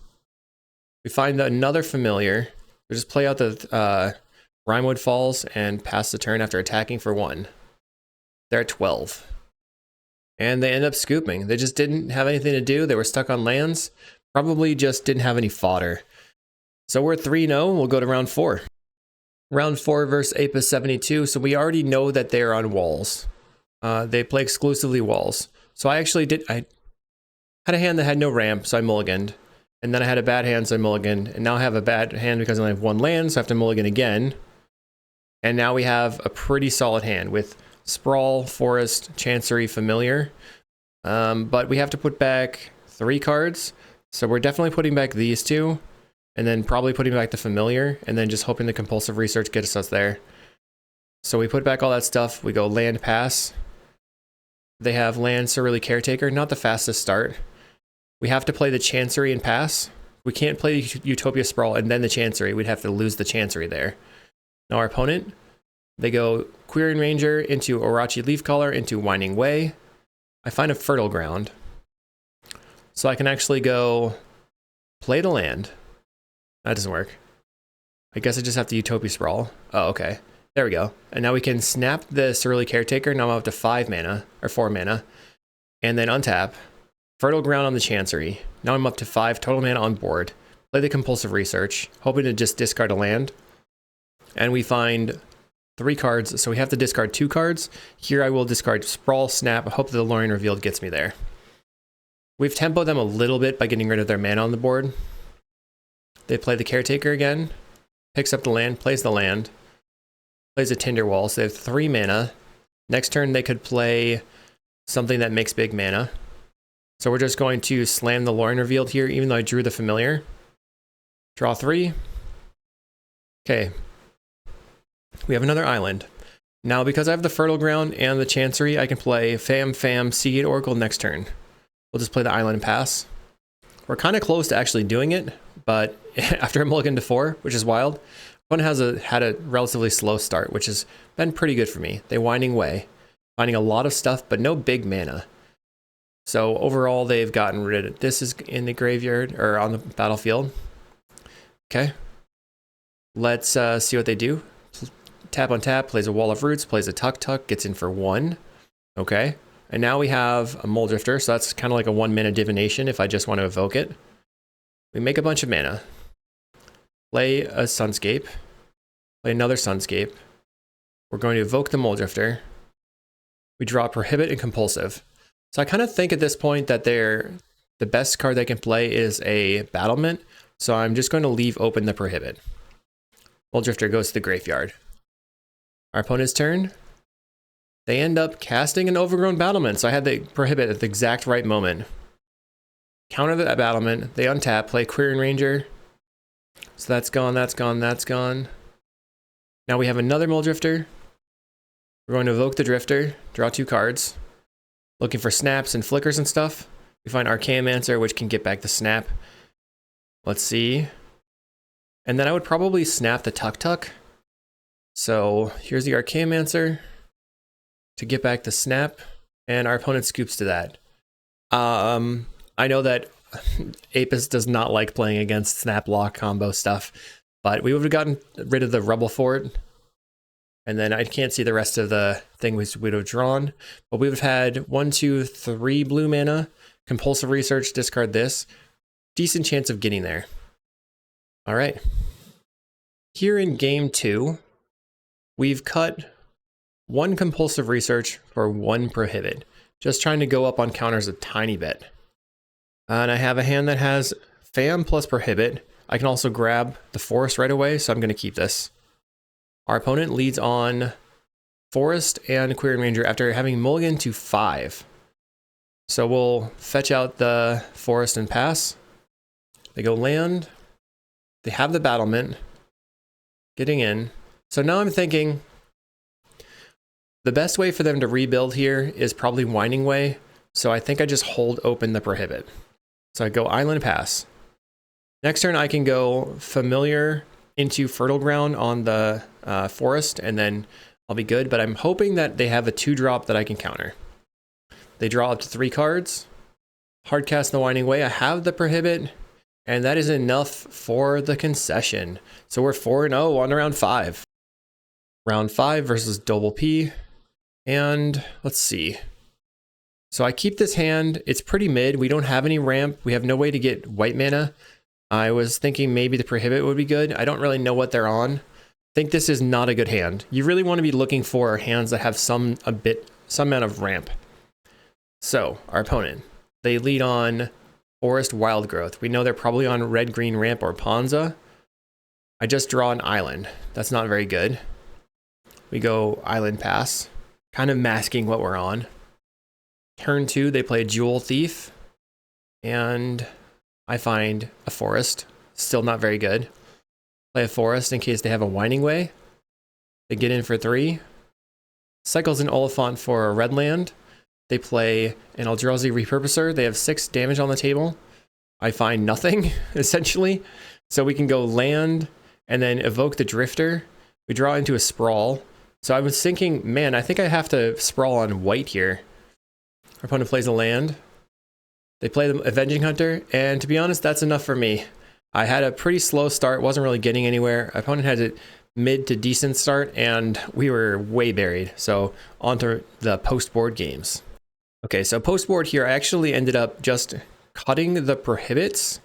We find another Familiar. We just play out the Rimewood Falls and pass the turn after attacking for 1. They're at 12. And they end up scooping. They just didn't have anything to do. They were stuck on lands. Probably just didn't have any fodder. So we're 3-0. We'll go to round 4. Round 4 versus Apis 72. So we already know that they're on walls. They play exclusively walls. So I had a hand that had no ramp, so I mulliganed. And then I had a bad hand, so I mulliganed. And now I have a bad hand because I only have 1 land, so I have to mulligan again. And now we have a pretty solid hand with Sprawl, Forest, Chancery, Familiar. But we have to put back 3 cards. So we're definitely putting back these 2. And then probably putting back the Familiar. And then just hoping the Compulsive Research gets us there. So we put back all that stuff. We go land, pass. They have land, Surly Caretaker. Not the fastest start. We have to play the Chancery and pass. We can't play Utopia Sprawl and then the Chancery. We'd have to lose the Chancery there. Now our opponent, they go Queering Ranger into Orochi Leafcaller into Winding Way. I find a Fertile Ground. So I can actually go play the land. That doesn't work. I guess I just have to Utopia Sprawl. Oh, okay. There we go. And now we can snap the Surly Caretaker. Now I'm up to 5 mana, or 4 mana. And then untap. Fertile Ground on the Chancery. Now I'm up to 5 total mana on board. Play the Compulsive Research, hoping to just discard a land. And we find 3 cards, so we have to discard 2 cards. Here I will discard Sprawl, Snap, hope that the Lorien Revealed gets me there. We've tempoed them a little bit by getting rid of their mana on the board. They play the Caretaker again, picks up the land, plays the land, plays a Tinderwall, so they have 3 mana. Next turn they could play something that makes big mana. So we're just going to slam the Lorien Revealed here, even though I drew the Familiar. Draw 3. Okay. We have another island. Now, because I have the Fertile Ground and the Chancery, I can play Fam, Seagate Oracle next turn. We'll just play the island and pass. We're kind of close to actually doing it, but after a mulligan to 4, which is wild, one had a relatively slow start, which has been pretty good for me. They Winding Way, finding a lot of stuff, but no big mana. So overall, they've gotten rid of this is in the graveyard or on the battlefield. Okay. Let's see what they do. Tap on tap, plays a Wall of Roots, plays a Tuk, gets in for 1. Okay. And now we have a Mulldrifter, so that's kind of like a 1 mana divination if I just want to evoke it. We make a bunch of mana. Play a Sunscape. Play another Sunscape. We're going to evoke the Mulldrifter. We draw Prohibit and Compulsive. So I kind of think at this point that the best card they can play is a Battlement. So I'm just going to leave open the Prohibit. Mulldrifter goes to the graveyard. Our opponent's turn. They end up casting an Overgrown Battlement. So I had the Prohibit at the exact right moment. Counter that Battlement. They untap, play Queering Ranger. So that's gone, that's gone, that's gone. Now we have another Mulldrifter. We're going to evoke the Drifter, draw 2 cards. Looking for snaps and flickers and stuff. We find Archaeomancer, which can get back the snap. Let's see. And then I would probably snap the Tuk. So here's the Archaeomancer to get back the snap. And our opponent scoops to that. I know that Apis does not like playing against snap lock combo stuff, but we would have gotten rid of the Rubble Fort. And then I can't see the rest of the thing we would have drawn. But we would have had 1, 2, 3 blue mana. Compulsive Research, discard this. Decent chance of getting there. All right. Here in game 2, we've cut 1 Compulsive Research for 1 Prohibit. Just trying to go up on counters a tiny bit. And I have a hand that has Fam plus Prohibit. I can also grab the Forest right away, so I'm going to keep this. Our opponent leads on Forest and Queering Ranger after having mulligan to 5. So we'll fetch out the Forest and pass. They go land. They have the Battlement. Getting in. So now I'm thinking the best way for them to rebuild here is probably Winding Way. So I think I just hold open the Prohibit. So I go Island Pass. Next turn I can go Familiar into Fertile Ground on the Forest, and then I'll be good. But I'm hoping that they have a 2-drop that I can counter. They draw up to 3 cards. Hardcast the Winding Way. I have the Prohibit, and that is enough for the concession. So we're 4-0 on round 5. Round 5 versus Double P. And let's see. So I keep this hand. It's pretty mid. We don't have any ramp. We have no way to get white mana. I was thinking maybe the Prohibit would be good. I don't really know what they're on. I think this is not a good hand. You really want to be looking for hands that have some amount of ramp. So our opponent, they lead on Forest Wild Growth. We know they're probably on red-green ramp or Ponza. I just draw an island. That's not very good. We go Island Pass. kind of masking what we're on. Turn 2, they play Jewel Thief, and I find a forest. Still not very good. Play a forest in case they have a Winding Way. They get in for 3. Cycles an Oliphant for a red land. They play an Eldrazi Repurposer. They have 6 damage on the table. I find nothing, essentially. So we can go land and then evoke the Drifter. We draw into a Sprawl. So I was thinking, man, I think I have to Sprawl on white here. Our opponent plays a land. They play the Avenging Hunter, and to be honest, that's enough for me. I had a pretty slow start, wasn't really getting anywhere. Our opponent had a mid to decent start, and we were way buried. So on to the post-board games. Okay, so post-board here, I actually ended up just cutting the Prohibits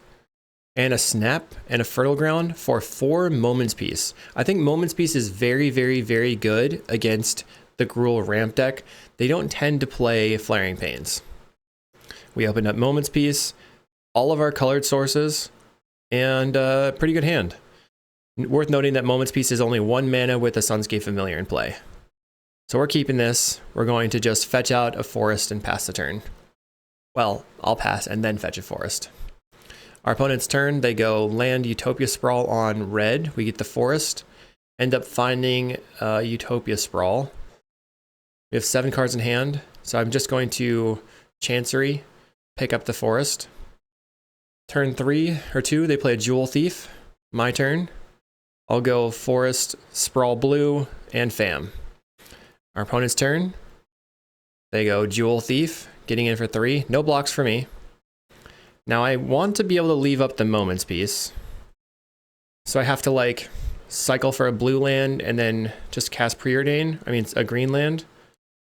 and a Snap and a Fertile Ground for 4 Moments Peace. I think Moments Peace is very, very, very good against the Gruul ramp deck. They don't tend to play Flaring Pains. We opened up Moments Peace, all of our colored sources, and a pretty good hand. Worth noting that Moments Peace is only 1 mana with a Sunscape Familiar in play. So we're keeping this. We're going to just fetch out a forest and pass the turn. Well, I'll pass and then fetch a forest. Our opponent's turn, they go land Utopia Sprawl on red. We get the forest. End up finding Utopia Sprawl. We have 7 cards in hand, so I'm just going to Chancery, pick up the forest. Turn 3 or 2, they play a Jewel Thief. My turn. I'll go Forest, Sprawl Blue, and Fam. Our opponent's turn. They go Jewel Thief, getting in for 3. No blocks for me. Now I want to be able to leave up the Moments Piece. So I have to like cycle for a blue land and then just cast Preordain. I mean, it's a green land.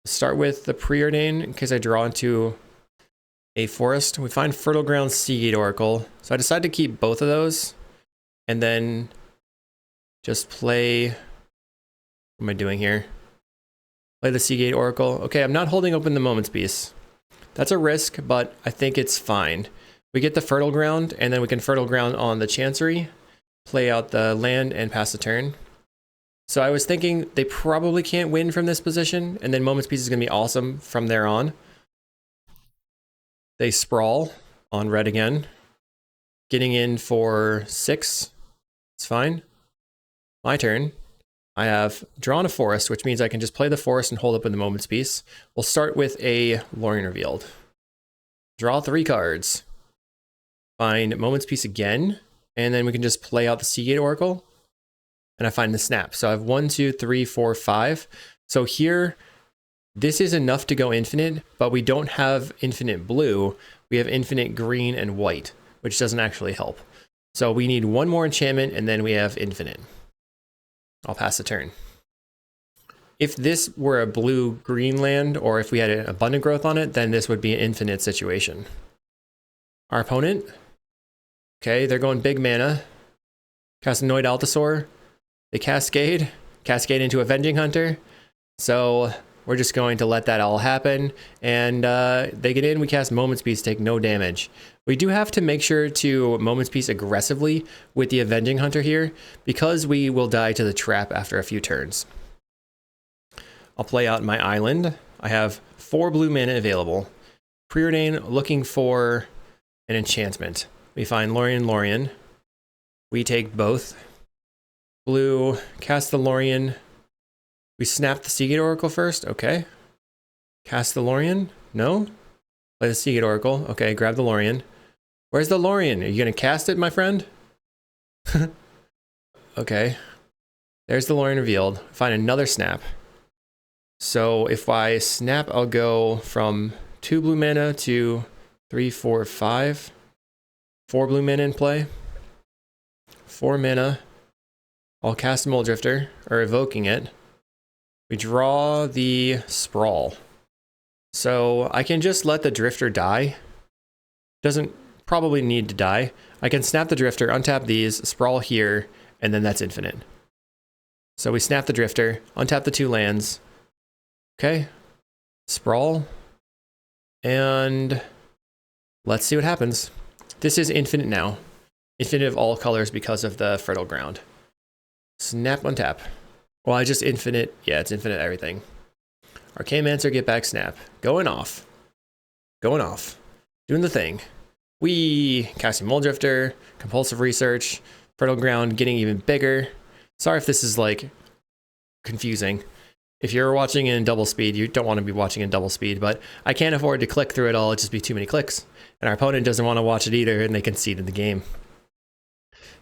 Start with the Preordain in case I draw into a forest. We find Fertile Ground, Seagate Oracle. So I decided to keep both of those and then just play. What am I doing here? Play the Seagate Oracle. Okay, I'm not holding open the Moments Piece. That's a risk, but I think it's fine. We get the Fertile Ground, and then we can Fertile Ground on the Chancery, play out the land, and pass the turn. So I was thinking they probably can't win from this position, and then Moments Piece is going to be awesome from there on. They Sprawl on red again. Getting in for 6. It's fine. My turn. I have drawn a forest, which means I can just play the forest and hold up in the Moments Piece. We'll start with a Lorien Revealed. Draw 3 cards. Find Moments Piece again, and then we can just play out the Seagate Oracle. And I find the Snap. So I have 1, 2, 3, 4, 5. So here, this is enough to go infinite, but we don't have infinite blue. We have infinite green and white, which doesn't actually help. So we need 1 more enchantment, and then we have infinite. I'll pass the turn. If this were a blue-green land, or if we had an abundant growth on it, then this would be an infinite situation. Our opponent, okay, they're going big mana. Cast Noid Altasaur. They cascade into Avenging Hunter. So we're just going to let that all happen. And they get in, we cast Moments Piece, take no damage. We do have to make sure to Moments Piece aggressively with the Avenging Hunter here, because we will die to the trap after a few turns. I'll play out my island. I have 4 blue mana available. Preordain, looking for an enchantment. We find Lorien. We take both. Blue, cast the Lorien. We snap the Seagate Oracle first. Okay. Cast the Lorien. No. Play the Seagate Oracle. Okay, grab the Lorien. Where's the Lorien? Are you going to cast it, my friend? Okay. There's the Lorien Revealed. Find another snap. So if I snap, I'll go from 2 blue mana to 3, 4, 5. 4 blue mana in play. 4 mana. I'll cast Mole Drifter, or evoking it. We draw the Sprawl. So I can just let the Drifter die. Doesn't probably need to die. I can snap the Drifter, untap these, Sprawl here, and then that's infinite. So we snap the Drifter, untap the 2 lands. Okay. Sprawl. And let's see what happens. This is infinite now. Infinite of all colors because of the Fertile Ground. Snap, untap. Well, I just infinite. Yeah, it's infinite everything. Archaeomancer, get back, snap. Going off. Going off. Doing the thing. We casting Mold Drifter, Compulsive Research, Fertile Ground getting even bigger. Sorry if this is like confusing. If you're watching in double speed, you don't want to be watching in double speed, but I can't afford to click through it all. It'd just be too many clicks. And our opponent doesn't want to watch it either, and they concede in the game.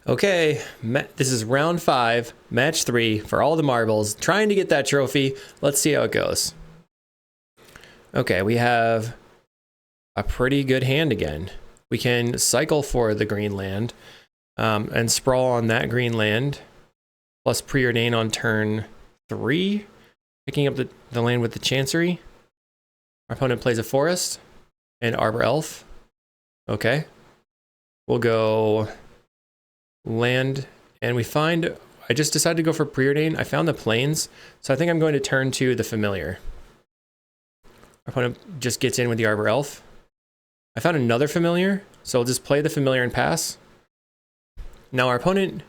Okay, this is round 5, match 3 for all the marbles, trying to get that trophy. Let's see how it goes. Okay, we have a pretty good hand again. We can cycle for the green land and sprawl on that green land, plus preordain on turn 3, picking up the land with the Chancery. Our opponent plays a forest and Arbor Elf. Okay, we'll go land, and we find, I just decided to go for preordain. I found the plains, so I think I'm going to turn to the familiar. Our opponent just gets in with the Arbor Elf. I found another familiar, so I'll just play the familiar and pass. Now our opponent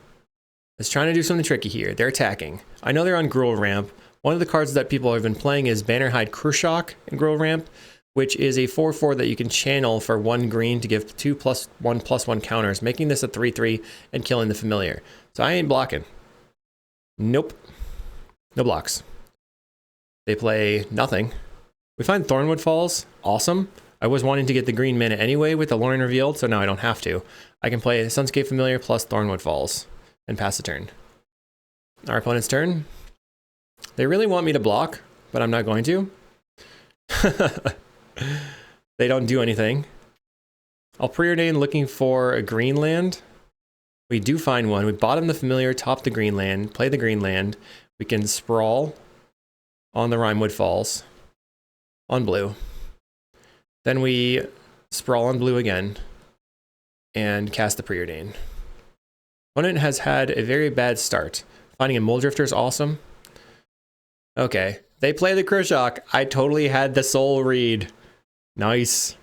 is trying to do something tricky here. They're attacking. I know they're on Gruul ramp. One of the cards that people have been playing is Bannerhide Krushok in Gruul ramp, which is a 4/4 that you can channel for 1 green to give 2+1/+1 counters, making this a 3/3 and killing the familiar. So I ain't blocking. Nope. No blocks. They play nothing. We find Thornwood Falls. Awesome. I was wanting to get the green mana anyway with the Lorien Revealed, so now I don't have to. I can play Sunscape Familiar plus Thornwood Falls and pass the turn. Our opponent's turn. They really want me to block, but I'm not going to. They don't do anything. I'll preordain looking for a green land. We do find one. We bottom the familiar, top the green land, play the green land. We can sprawl on the Rimewood Falls on blue. Then we sprawl on blue again and cast the preordain. Opponent has had a very bad start. Finding a Mold Drifter is awesome. Okay, they play the Krushok. I totally had the soul read. Nice.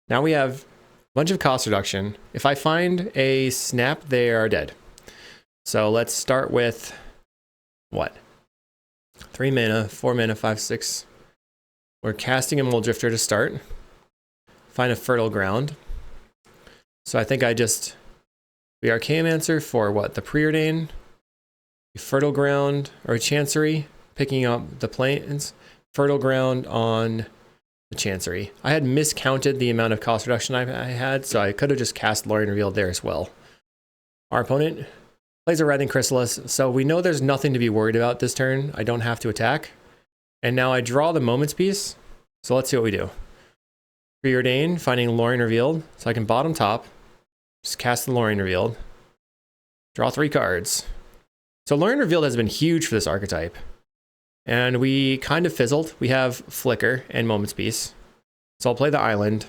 Now we have a bunch of cost reduction. If I find a snap, they are dead. So let's start with what? 3 mana, 4 mana, 5, 6. We're casting a Mold Drifter to start. Find a Fertile Ground. So I think we Archaeomancer for what? The Preordain, Fertile Ground, or Chancery, picking up the plains, Fertile Ground on the Chancery. I had miscounted the amount of cost reduction I had, so I could have just cast Lorien Revealed there as well. Our opponent plays a Writhing Chrysalis, so we know there's nothing to be worried about this turn. I don't have to attack. And now I draw the Moments Piece, so let's see what we do. Preordain, finding Lorien Revealed, so I can bottom top, just cast the Lorien Revealed, draw 3 cards. So Lorien Revealed has been huge for this archetype. And we kind of fizzled. We have Flicker and Moments Piece. So I'll play the island.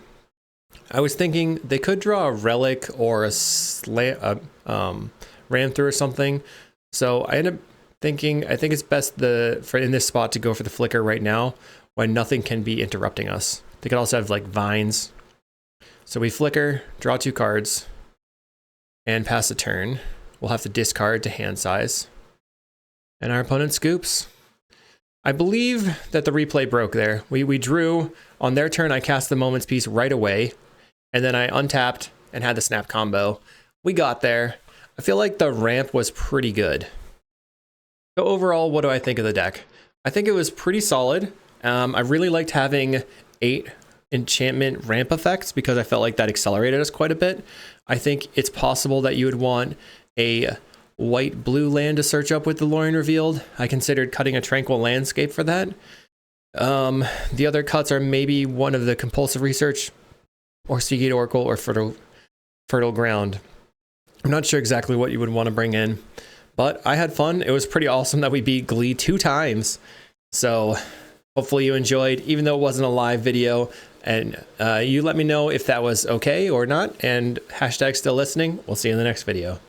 I was thinking they could draw a Relic or a Ran Through or something. So I ended up thinking, I think it's best in this spot to go for the Flicker right now when nothing can be interrupting us. They could also have like vines. So we Flicker, draw 2 cards, and pass a turn. We'll have to discard to hand size. And our opponent scoops. I believe that the replay broke there. We drew on their turn. I cast the Moments Piece right away, and then I untapped and had the snap combo. We got there. I feel like the ramp was pretty good. So overall, what do I think of the deck? I think it was pretty solid. I really liked having 8 enchantment ramp effects because I felt like that accelerated us quite a bit. I think it's possible that you would want a white-blue land to search up with the Lorien Revealed. I considered cutting a Tranquil Landscape for that. The other cuts are maybe one of the Compulsive Research, or Seagate Oracle, or Fertile Ground. I'm not sure exactly what you would want to bring in, but I had fun. It was pretty awesome that we beat Glee 2 times. So hopefully you enjoyed, even though it wasn't a live video. And you let me know if that was okay or not. And hashtag still listening. We'll see you in the next video.